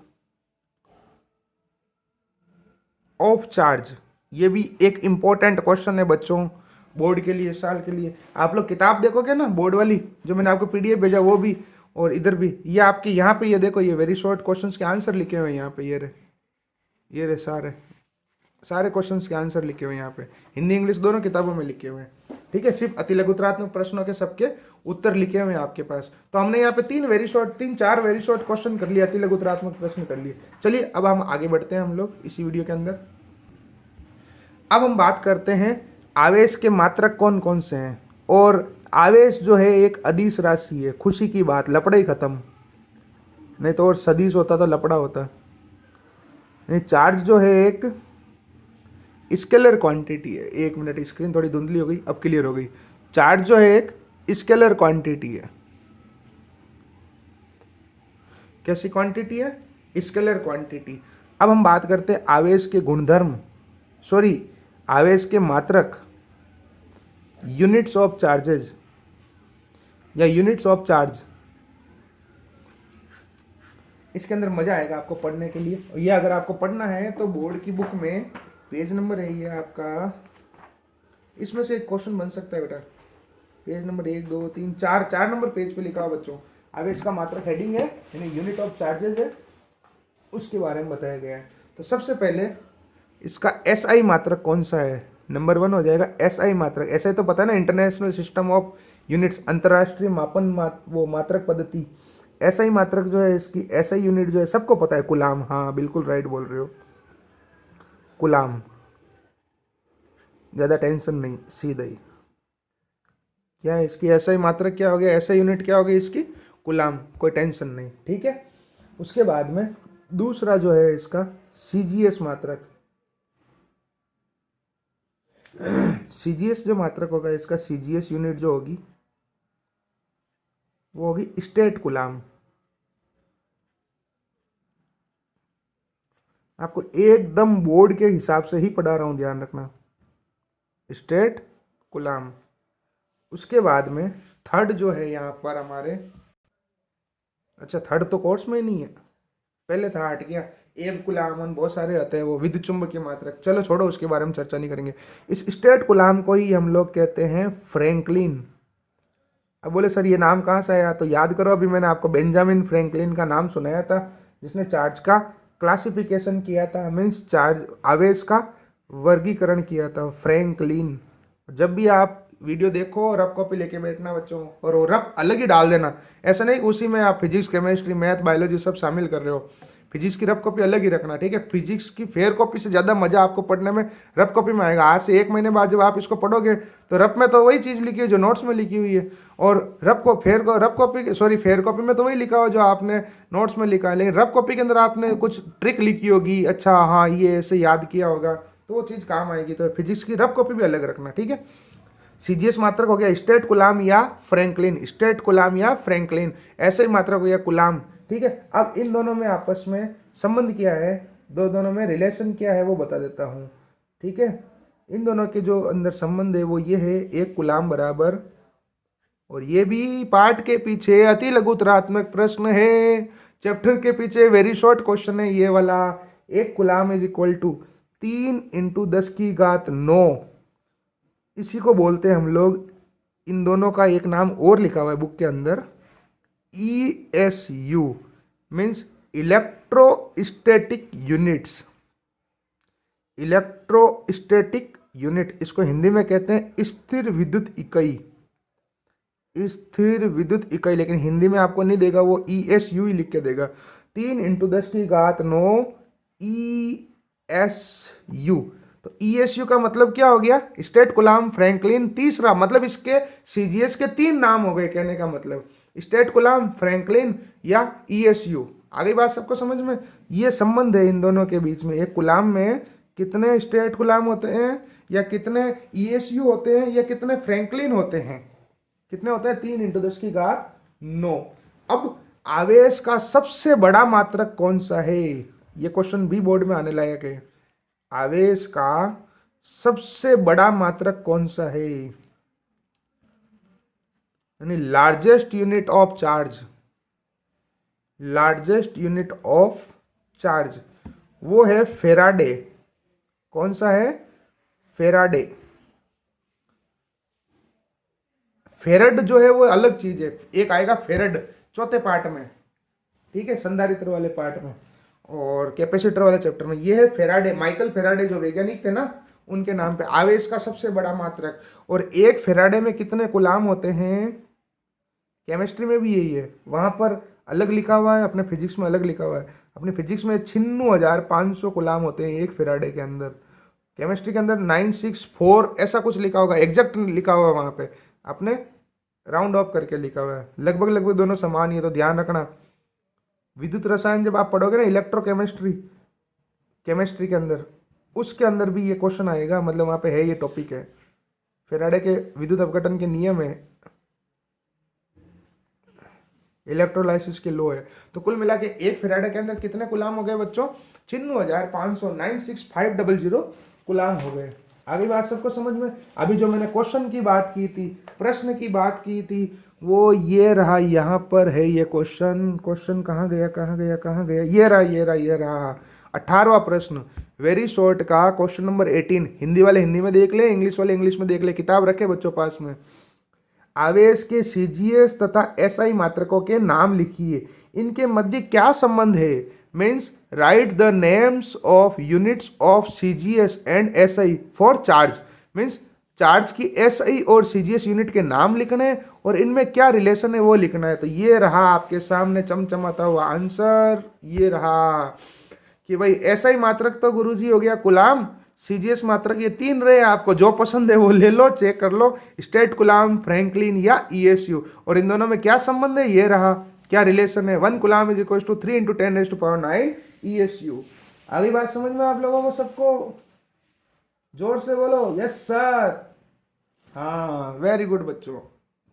ऑफ चार्ज। ये भी एक इंपॉर्टेंट क्वेश्चन है बच्चों, बोर्ड के लिए, साल के लिए। आप लोग किताब देखोगे ना बोर्ड वाली जो मैंने आपको पीडीएफ भेजा, वो भी और इधर भी, ये आपके यहाँ पे ये देखो, ये वेरी शॉर्ट क्वेश्चंस के आंसर लिखे हुए हैं यहाँ पे, ये रहे सारे क्वेश्चंस के आंसर लिखे हुए हैं यहाँ पे, हिंदी इंग्लिश दोनों किताबों में लिखे हुए हैं। ठीक है, सिर्फ अति लघुत्रात्मक प्रश्नों के सबके उत्तर लिखे हुए हैं आपके पास। तो हमने यहाँ पे 4 वेरी शॉर्ट क्वेश्चन कर लिए, अति लघुत्रात्मक प्रश्न कर लिए। चलिए अब हम आगे बढ़ते हैं हम लोग इसी वीडियो के अंदर। अब हम बात करते हैं आवेश के मात्रक कौन कौन से हैं। और आवेश जो है एक अदिश राशि है, खुशी की बात, लपड़ा ही खत्म, नहीं तो और सदिश होता तो लपड़ा होता। चार्ज जो है एक स्केलर क्वांटिटी है। एक मिनट, स्क्रीन थोड़ी धुंधली हो गई, अब क्लियर हो गई। चार्ज जो है एक स्केलर क्वांटिटी है। कैसी क्वांटिटी है? Scalar quantity. अब हम बात करते हैं आवेश के गुणधर्म, आवेश के मात्रक, यूनिट्स ऑफ चार्जेस या यूनिट्स ऑफ चार्ज। इसके अंदर मजा आएगा आपको पढ़ने के लिए। ये अगर आपको पढ़ना है तो बोर्ड की बुक में पेज नंबर है ये आपका, इसमें से एक क्वेश्चन बन सकता है बेटा। पेज नंबर 1 2 3 4 नंबर पेज पे लिखा हुआ बच्चों, आवेश का मात्रक हेडिंग है, यानी यूनिट ऑफ चार्जेस है, उसके बारे में बताया गया है। तो सबसे पहले इसका एसआई मात्रक कौन सा है, नंबर 1 हो जाएगा एसआई मात्रक। एसआई तो पता है ना, इंटरनेशनल सिस्टम ऑफ यूनिट्स, अंतरराष्ट्रीय मापन वो मात्रक पद्धति। एसआई मात्रक जो है इसकी, एसआई यूनिट जो है सबको पता है, कुलाम। हाँ बिल्कुल राइट बोल रहे हो, कुलाम। ज्यादा टेंशन नहीं, सीधा ही। क्या है इसकी एसआई मात्रक, क्या हो गया एसआई यूनिट, क्या हो गई इसकी, कुलाम। कोई टेंशन नहीं, ठीक है। उसके बाद में दूसरा जो है इसका सीजीएस मात्रक। सीजीएस जो मात्रक होगा इसका, सीजीएस यूनिट जो होगी वो होगी स्टेट कुलाम। आपको एकदम बोर्ड के हिसाब से ही पढ़ा रहा हूं, ध्यान रखना, स्टेट कुलाम। उसके बाद में थर्ड जो है यहाँ पर हमारे, अच्छा थर्ड तो कोर्स में ही नहीं है, पहले था, हट गया। एम कुलाम, बहुत सारे आते हैं वो, विद्युत चुंबकीय मात्रक। चलो छोड़ो, उसके बारे में चर्चा नहीं करेंगे। इस स्टेट कुलाम को ही हम लोग कहते हैं फ्रैंकलिन। अब बोले सर ये नाम कहाँ से आया, तो याद करो, अभी मैंने आपको बेंजामिन फ्रैंकलिन का नाम सुनाया था, जिसने चार्ज का क्लासिफिकेशन किया था, मीन्स चार्ज आवेश का वर्गीकरण किया था, फ्रैंकलिन। जब भी आप वीडियो देखो रफ कॉपी लेके बैठना बच्चों, और वो रफ अलग ही डाल देना, ऐसा नहीं उसी में आप फिजिक्स केमिस्ट्री मैथ बायोलॉजी सब शामिल कर रहे हो। फिजिक्स की रफ कॉपी अलग ही रखना, ठीक है। फिजिक्स की फेयर कॉपी से ज़्यादा मजा आपको पढ़ने में रफ कॉपी में आएगा। आज से 1 महीने बाद जब आप इसको पढ़ोगे तो रफ में तो वही चीज़ लिखी है जो नोट्स में लिखी हुई है, और रफ कॉपी में तो वही लिखा हो जो आपने नोट्स में लिखा है, लेकिन रफ कॉपी के अंदर आपने कुछ ट्रिक लिखी होगी, अच्छा हाँ ये ऐसे याद किया होगा, तो वो चीज़ काम आएगी। तो फिजिक्स की रफ कॉपी भी अलग रखना, ठीक है। सीजीएस मात्रक हो गया स्टेट कुलाम या फ्रैंकलिन, स्टेट कुलाम या फ्रैंकलिन, ऐसे ही मात्रक हो गया कुलाम, ठीक है। अब इन दोनों में आपस में संबंध क्या है, दोनों में रिलेशन क्या है वो बता देता हूँ, ठीक है। इन दोनों के जो अंदर संबंध है वो ये है, एक कुलाम बराबर, और ये भी पार्ट के पीछे अति लघुतरात्मक प्रश्न है, चैप्टर के पीछे वेरी शॉर्ट क्वेश्चन है ये वाला। एक कुलाम इज इक्वल टू 3 × 10⁻⁹ इसी को बोलते हैं हम लोग, इन दोनों का एक नाम और लिखा हुआ है बुक के अंदर, ESU means electrostatic units. Electrostatic unit, इसको हिंदी में कहते हैं स्थिर विद्युत इकाई। स्थिर विद्युत इकाई, लेकिन हिंदी में आपको नहीं देगा, वो ESU ही लिख के देगा। 3 × 10⁻⁹ ESU। तो ESU का मतलब क्या हो गया? स्टेट कुलाम फ्रैंकलिन तीसरा, मतलब इसके CGS के 3 नाम हो गए कहने का मतलब, स्टेट कुलाम फ्रैंकलिन या ESU। आगे बात सबको समझ में? ये संबंध है इन दोनों के बीच में। एक कुलाम में कितने स्टेट कुलाम होते हैं, या कितने ESU होते हैं, या कितने फ्रैंकलिन होते हैं? कितने होते हैं? 3 × 10⁹ अब आवेश का सबसे बड़ा मात्रक कौन सा है? ये क्वेश्चन भी बोर्ड में आने लायक है। आवेश का सबसे बड़ा मात्रक कौन सा है? यानी largest unit of charge, largest unit of charge वो है फेराडे। कौन सा है? फेराडे। फेरड जो है वो अलग चीज है, एक आएगा फेरड चौथे पार्ट में, ठीक है, संधारित्र वाले पार्ट में और कैपेसिटर वाले चैप्टर में। ये है फेराडे, माइकल फेराडे जो वैज्ञानिक थे ना, उनके नाम पे आवेश का सबसे बड़ा मात्रक। और एक फेराडे में कितने कुलाम होते हैं? केमिस्ट्री में भी यही है, वहां पर अलग लिखा हुआ है, अपने फिजिक्स में अलग लिखा हुआ है। अपनी फिजिक्स में 96,500 कुलाम होते हैं एक फेराडे के अंदर। केमिस्ट्री के अंदर 964 ऐसा कुछ लिखा होगा, एग्जैक्ट लिखा हुआ है वहां पे, आपने राउंड ऑफ करके लिखा हुआ है। लगभग लगभग दोनों समान ही है, तो ध्यान रखना। विद्युत रसायन जब आप पढ़ोगे ना, इलेक्ट्रोकेमिस्ट्री केमिस्ट्री के अंदर, उसके अंदर भी ये क्वेश्चन आएगा, मतलब वहां पे है, ये टॉपिक है। फेराडे के विद्युत अपघटन के नियम है, इलेक्ट्रोलाइसिस के लो है। तो कुल मिला के एक फेराडे के अंदर कितने कुलाम हो गए बच्चों? 96,500 कुलाम हो गए। आगे बात सबको समझ में? अभी जो मैंने क्वेश्चन की बात की थी, प्रश्न की बात की थी, वो ये रहा, यहाँ पर है ये क्वेश्चन। क्वेश्चन कहाँ गया कहाँ गया कहाँ गया? ये रहा ये रहा ये रहा, 18वां प्रश्न, वेरी शॉर्ट का क्वेश्चन नंबर 18। हिंदी वाले हिंदी में देख ले, इंग्लिश वाले इंग्लिश में देख ले, किताब रखे बच्चों पास में। आवेश के CGS तथा SI मात्रकों के नाम लिखिए, इनके मध्य क्या संबंध है? Means right the names of units of CGS and SI for charge. Means charge की SI और CGS यूनिट के नाम लिखने हैं और इनमें क्या रिलेशन है वो लिखना है। तो ये रहा आपके सामने चमचमाता हुआ आंसर, ये रहा कि भाई SI मात्रक तो गुरुजी हो गया कुलाम, CGS मात्रक ये 3 रहे, आपको जो पसंद है वो ले लो, चेक कर लो, स्टेट कुलाम, फ्रैंकलिन या ESU। और इन दोनों में क्या संबंध है? ये रहा, क्या रिलेशन है? 1 कुलाम इज इक्वल टू 3 × 10⁻⁹ ESU। अगली बात समझ में आप लोगों को सबको? जोर से बोलो यस सर। हाँ वेरी गुड बच्चों।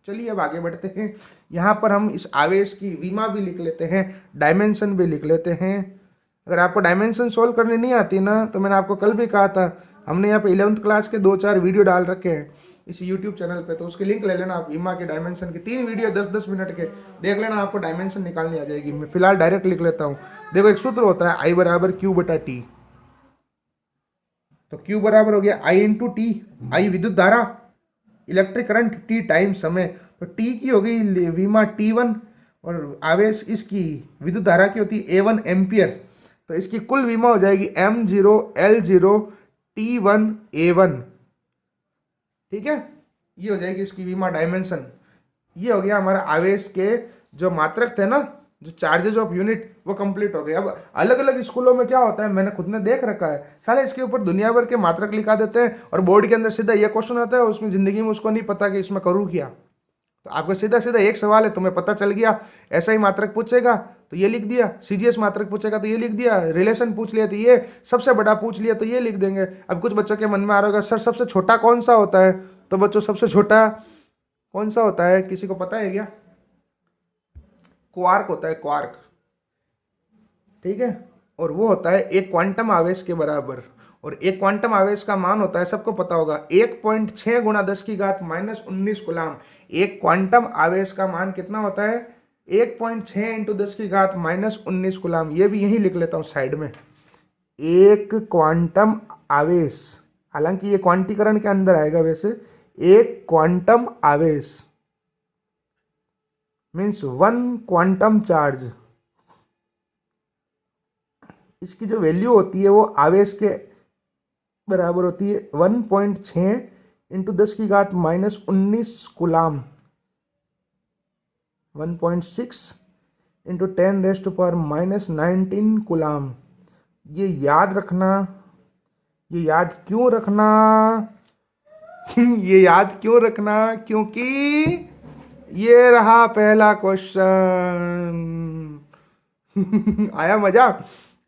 चलिए अब आगे बढ़ते हैं। यहाँ पर हम इस आवेश की विमा भी लिख लेते हैं, डायमेंशन भी लिख लेते हैं। अगर आपको डायमेंशन सोल्व करनी नहीं आती ना, तो मैंने आपको कल भी कहा था, हमने यहाँ पे 11th क्लास के 2-4 वीडियो डाल रखे हैं इस यूट्यूब चैनल पे, तो उसके लिंक ले लेना आप। विमा के डायमेंशन के 3 वीडियो 10-10 मिनट के देख लेना, आपको डायमेंशन निकालनी आ जाएगी। मैं फिलहाल डायरेक्ट लिख लेता हूँ। देखो एक सूत्र होता है I = Q/T। तो Q बराबर हो गया I × T। I विद्युत धारा, इलेक्ट्रिक करंट, T टाइम समय। तो T की हो गई विमा T1 और आवेश इसकी विद्युत धारा की होती है A1 एम्पियर। तो इसकी कुल विमा हो जाएगी M0L0 T1 A1। ठीक है, ये हो जाएगी इसकी विमा डायमेंशन। ये हो गया हमारा आवेश के जो मात्रक थे ना, जो चार्जेज ऑफ यूनिट, वो कंप्लीट हो गए। अब अलग अलग स्कूलों में क्या होता है, मैंने खुद ने देख रखा है, साले इसके ऊपर दुनिया भर के मात्रक लिखा देते हैं और बोर्ड के अंदर सीधा ये क्वेश्चन आता है, उसमें जिंदगी में उसको नहीं पता कि इसमें करूँ क्या। तो आपको सीधा सीधा एक सवाल है, तुम्हें पता चल गया, SI मात्रक पूछेगा तो ये लिख दिया, CGS मात्रक पूछेगा तो ये लिख दिया, रिलेशन पूछ लिया तो ये, सबसे बड़ा पूछ लिया तो ये लिख देंगे। अब कुछ बच्चों के मन में आ रहा होगा सर सबसे छोटा कौन सा होता है? तो बच्चों सबसे छोटा कौन सा होता है, किसी को पता है क्या? क्वार्क होता है, क्वार्क। ठीक है, और वो होता है एक क्वांटम आवेश के बराबर। और एक क्वांटम आवेश का मान होता है, सबको पता होगा, 1.6 × 10⁻⁻19 कुलाम। एक क्वांटम आवेश का मान कितना होता है? 1.6 × 10⁻⁻19 कुलाम। ये भी यही लिख लेता हूँ साइड में। एक क्वांटम आवेश, हालांकि ये क्वांटीकरण के अंदर आएगा, वैसे एक क्वांटम आवेश मीन्स 1 क्वांटम चार्ज, इसकी जो वैल्यू होती है वो आवेश के बराबर होती है 1.6 इंटू 10⁻⁻19 कूलाम, 1.6 इंटू 10⁻⁻19 कूलाम। ये याद रखना, ये याद क्यों रखना ये याद क्यों रखना, क्योंकि ये रहा पहला क्वेश्चन आया मजा।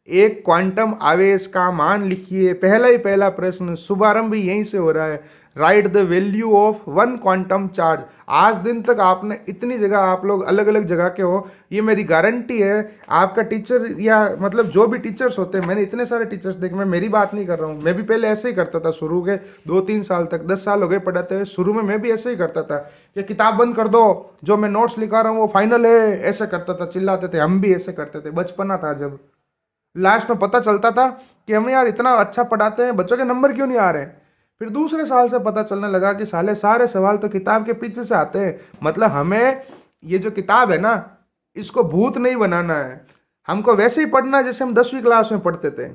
एक क्वांटम आवेश का मान लिखिए, पहला प्रश्न, शुभारंभ यहीं से हो रहा है। Right the value of 1 quantum charge. आज दिन तक आपने इतनी जगह, आप लोग अलग अलग जगह के हो, ये मेरी गारंटी है। आपका टीचर या मतलब जो भी टीचर्स होते हैं, मैंने इतने सारे टीचर्स देखे, मैं मेरी बात नहीं कर रहा हूँ, मैं भी पहले ऐसे ही करता था शुरू के 2-3 साल तक, 10 साल हो गए पढ़ाते हुए। शुरू में मैं भी ऐसे ही करता था कि किताब बंद कर दो, जो मैं नोट्स लिखा रहा हूँ वो फाइनल है, ऐसे करता था, चिल्लाते थे। हम भी ऐसे करते थे, बचपना था जब। लास्ट में पता चलता था कि हम यार इतना अच्छा पढ़ाते हैं, बच्चों के नंबर क्यों नहीं आ रहे हैं। फिर दूसरे साल से पता चलने लगा कि साले सारे सवाल तो किताब के पीछे से आते हैं। मतलब हमें ये जो किताब है ना, इसको भूत नहीं बनाना है, हमको वैसे ही पढ़ना जैसे हम 10वीं क्लास में पढ़ते थे।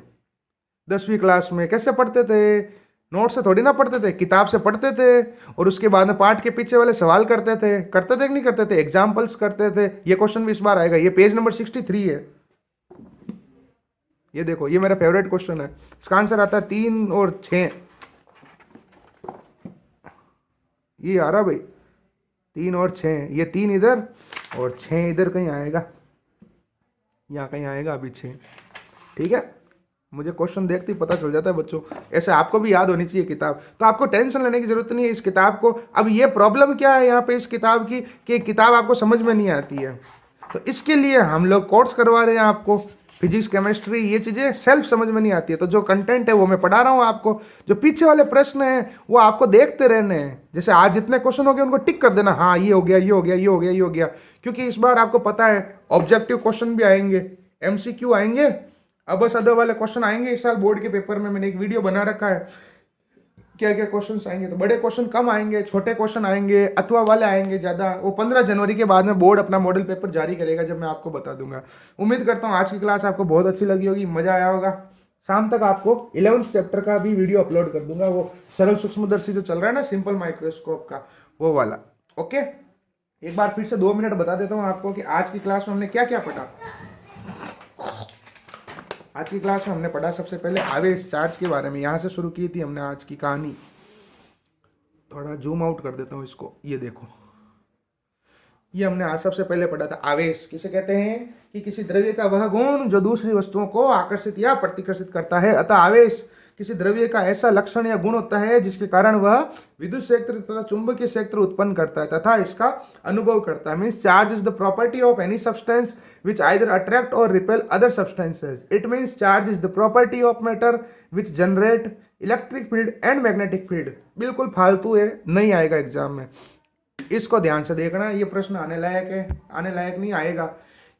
10वीं क्लास में कैसे पढ़ते थे, नोट से थोड़ी ना पढ़ते थे, किताब से पढ़ते थे, और उसके बाद में पाठ के पीछे वाले सवाल करते थे कि नहीं करते थे, एग्जाम्पल्स करते थे। ये क्वेश्चन भी इस बार आएगा, ये पेज नंबर 63 है। ये देखो, ये मेरा फेवरेट क्वेश्चन है। इसका आंसर आता है 3 और 6। ये आ रहा भाई, 3 और 6, ये 3 इधर और 6 इधर कहीं आएगा, यहाँ कहीं आएगा अभी 6। ठीक है, मुझे क्वेश्चन देखते ही पता चल जाता है बच्चों। ऐसे आपको भी याद होनी चाहिए किताब, तो आपको टेंशन लेने की जरूरत नहीं है इस किताब को। अब ये प्रॉब्लम क्या है यहाँ पे इस किताब की, कि किताब आपको समझ में नहीं आती है, तो इसके लिए हम लोग कोर्स करवा रहे हैं आपको। फिजिक्स, केमिस्ट्री, ये चीज़ें सेल्फ समझ में नहीं आती है, तो जो कंटेंट है वो मैं पढ़ा रहा हूँ आपको। जो पीछे वाले प्रश्न हैं वो आपको देखते रहने हैं। जैसे आज जितने क्वेश्चन हो गए उनको टिक कर देना, हाँ ये हो गया, ये हो गया, ये हो गया, ये हो गया, क्योंकि इस बार आपको पता है ऑब्जेक्टिव क्वेश्चन भी आएंगे, MCQ आएंगे, अबस अदर वाले क्वेश्चन आएंगे इस साल बोर्ड के पेपर में। मैंने एक वीडियो बना रखा है क्या क्या क्वेश्चन आएंगे। तो बड़े क्वेश्चन कम आएंगे, छोटे क्वेश्चन आएंगे, अथवा वाले आएंगे ज़्यादा। वो 15 जनवरी के बाद में बोर्ड अपना मॉडल पेपर जारी करेगा, जब मैं आपको बता दूंगा। उम्मीद करता हूँ आज की क्लास आपको बहुत अच्छी लगी होगी, मजा आया होगा। शाम तक आपको 11th चैप्टर का भी वीडियो अपलोड कर दूंगा, वो सरल सूक्ष्मदर्शी जो चल रहा है ना, सिंपल माइक्रोस्कोप का, वो वाला। ओके, एक बार फिर से 2 मिनट बता देता हूँ आपको कि आज की क्लास में हमने क्या क्या पढ़ा। आज की क्लास में हमने पढ़ा सबसे पहले आवेश चार्ज के बारे में, यहाँ से शुरू की थी हमने आज की कहानी। थोड़ा जूम आउट कर देता हूँ इसको, ये देखो, ये हमने आज सबसे पहले पढ़ा था। आवेश किसे कहते हैं कि किसी द्रव्य का वह गुण जो दूसरी वस्तुओं को आकर्षित या प्रतिकर्षित करता है। अतः आवेश किसी द्रव्य का ऐसा लक्षण या गुण होता है जिसके कारण वह विद्युत क्षेत्र तथा चुंबकीय क्षेत्र उत्पन्न करता है तथा इसका अनुभव करता है। Means charge is the property of any substance which either attract or repel other substances. It means charge is the property of matter which generate electric field and magnetic field. बिल्कुल फालतू है, नहीं आएगा एग्जाम में, इसको ध्यान से देखना। ये प्रश्न आने लायक है, आने लायक नहीं आएगा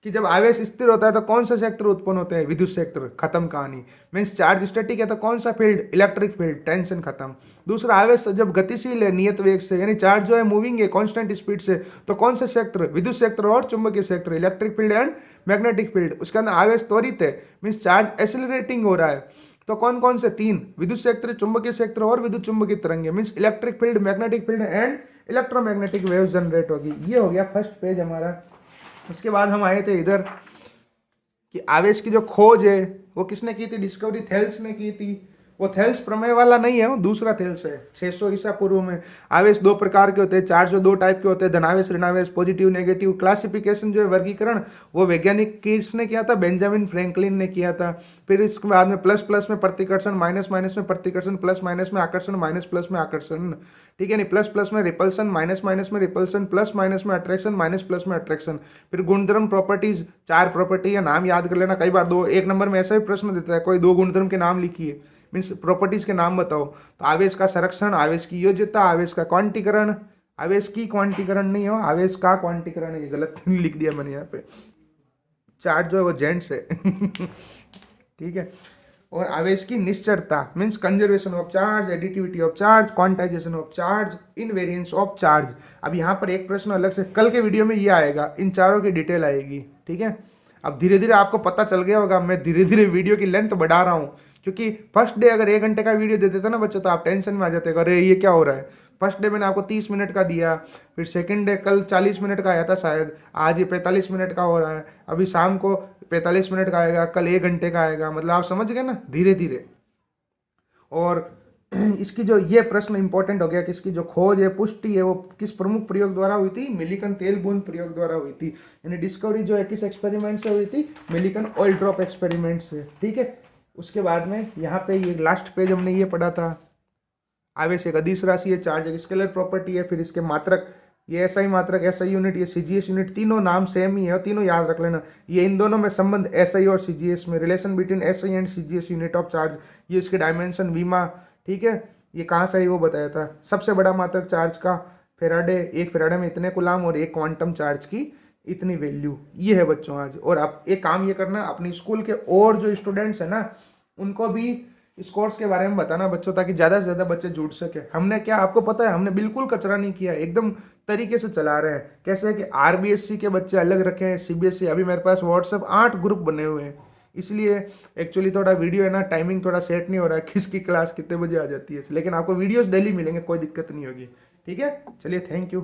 कि जब आवेश स्थिर होता है तो कौन सा क्षेत्र उत्पन्न होते हैं, विद्युत क्षेत्र, खत्म कहानी। मीन्स चार्ज स्टैटिक है तो कौन सा फील्ड, इलेक्ट्रिक फील्ड, टेंशन खत्म। दूसरा, आवेश जब गतिशील है नियत वेग से, यानी चार्ज जो है मूविंग है कांस्टेंट स्पीड से, तो कौन सा क्षेत्र, विद्युत क्षेत्र और चुंबकीय क्षेत्र, electric field and magnetic field. उसके अंदर आवेश त्वरित है, मीन्स चार्ज एक्सेलरेटिंग हो रहा है, तो कौन कौन से 3, विद्युत क्षेत्र, चुंबकीय क्षेत्र और विद्युत चुंबकीय तरंगे। Means electric field, magnetic field and electromagnetic wave generate होगी। ये हो गया फर्स्ट पेज हमारा। उसके बाद हम आए थे इधर कि आवेश की जो खोज है वो किसने की थी, डिस्कवरी थेल्स ने की थी। वो थेल्स प्रमेय वाला नहीं है, वो दूसरा थेल्स है। 600 ईसा पूर्व में। आवेश 2 प्रकार के होते हैं, चार्ज जो 2 टाइप के होते हैं, धनावेश, ऋणावेश, पॉजिटिव, नेगेटिव। क्लासिफिकेशन जो है, वर्गीकरण, वो वैज्ञानिक किसने किया था, बेंजामिन फ्रैंकलिन ने किया था। फिर इसके बाद में प्लस प्लस में प्रतिकर्षण, माइनस माइनस में प्रतिकर्षण, प्लस माइनस में आकर्षण, माइनस प्लस में आकर्षण। ठीक है, नहीं, प्लस प्लस में रिपल्सन, माइनस माइनस में रिपल्सन, प्लस माइनस में अट्रैक्शन, माइनस प्लस में अट्रैक्शन। फिर गुणधर्म, प्रॉपर्टीज, 4 प्रॉपर्टी या नाम याद कर लेना। कई बार 2 एक नंबर में ऐसा ही प्रश्न देता है, कोई 2 गुणधर्म के नाम लिखिए, मीन्स प्रॉपर्टीज के नाम बताओ। तो आवेश का संरक्षण, आवेश की योज्यता, आवेश का क्वांटीकरण, आवेश की क्वांटीकरण नहीं हो, आवेश का क्वांटीकरण, ये गलत लिख दिया मैंने यहाँ पे। चार्ज जो है वो जेंट्स है ठीक है। और आवेश की निश्चरता means conservation of charge, additivity of charge, quantisation of charge, invariance of charge. अब यहाँ पर एक प्रश्न अलग से कल के वीडियो में ये आएगा, इन चारों की डिटेल आएगी, ठीक है। अब धीरे धीरे आपको पता चल गया होगा, मैं धीरे धीरे वीडियो की लेंथ बढ़ा रहा हूँ, क्योंकि फर्स्ट डे अगर 1 घंटे का वीडियो दे देता ना बच्चों तो आप टेंशन में आ जाते, अरे ये क्या हो रहा है। फर्स्ट डे मैंने आपको 30 मिनट का दिया, फिर सेकंड डे कल 40 मिनट का आया था शायद, आज ये 45 मिनट का हो रहा है, अभी शाम को 45 मिनट का आएगा, कल 1 घंटे का आएगा, मतलब आप समझ गए ना धीरे धीरे। और इसकी जो ये प्रश्न इंपॉर्टेंट हो गया कि इसकी जो खोज है, पुष्टि है, वो किस प्रमुख प्रयोग द्वारा हुई थी, मिलिकन तेल बूंद प्रयोग द्वारा हुई थी। यानी डिस्कवरी जो है किस एक्सपेरिमेंट से हुई थी, मिलिकन ऑयल ड्रॉप एक्सपेरिमेंट से, ठीक है। उसके बाद में यहाँ पे ये लास्ट पेज हमने ये पढ़ा था, आवेश एक अदिश राशि है, चार्ज एक स्केलर प्रॉपर्टी है, फिर इसके मात्रक, ये एसआई मात्रक, एसआई यूनिट, ये सीजीएस यूनिट, तीनों नाम सेम ही है, तीनों याद रख लेना। ये इन दोनों में संबंध एसआई और सीजीएस में, relation between SI and CGS unit of charge, ये इसके डायमेंशन वीमा, ठीक है। ये कहाँ से है वो बताया था। सबसे बड़ा मात्रक चार्ज का फेराडे, एक फेराडे में इतने कुलाम और एक क्वांटम चार्ज की इतनी वैल्यू, ये है बच्चों आज। और आप एक काम ये करना, अपनी स्कूल के और जो स्टूडेंट्स है ना उनको भी इस कोर्स के बारे में बताना बच्चों, ताकि ज़्यादा से ज़्यादा बच्चे जुड़ सके। हमने क्या, आपको पता है, हमने बिल्कुल कचरा नहीं किया, एकदम तरीके से चला रहे हैं। कैसे है कि आरबीएससी के बच्चे अलग रखे हैं, सीबीएसई, अभी मेरे पास व्हाट्सएप 8 ग्रुप बने हुए हैं, इसलिए एक्चुअली थोड़ा वीडियो है ना, टाइमिंग थोड़ा सेट नहीं हो रहा है, किसकी क्लास कितने बजे आ जाती है, लेकिन आपको वीडियोस डेली मिलेंगे, कोई दिक्कत नहीं होगी, ठीक है। चलिए, थैंक यू।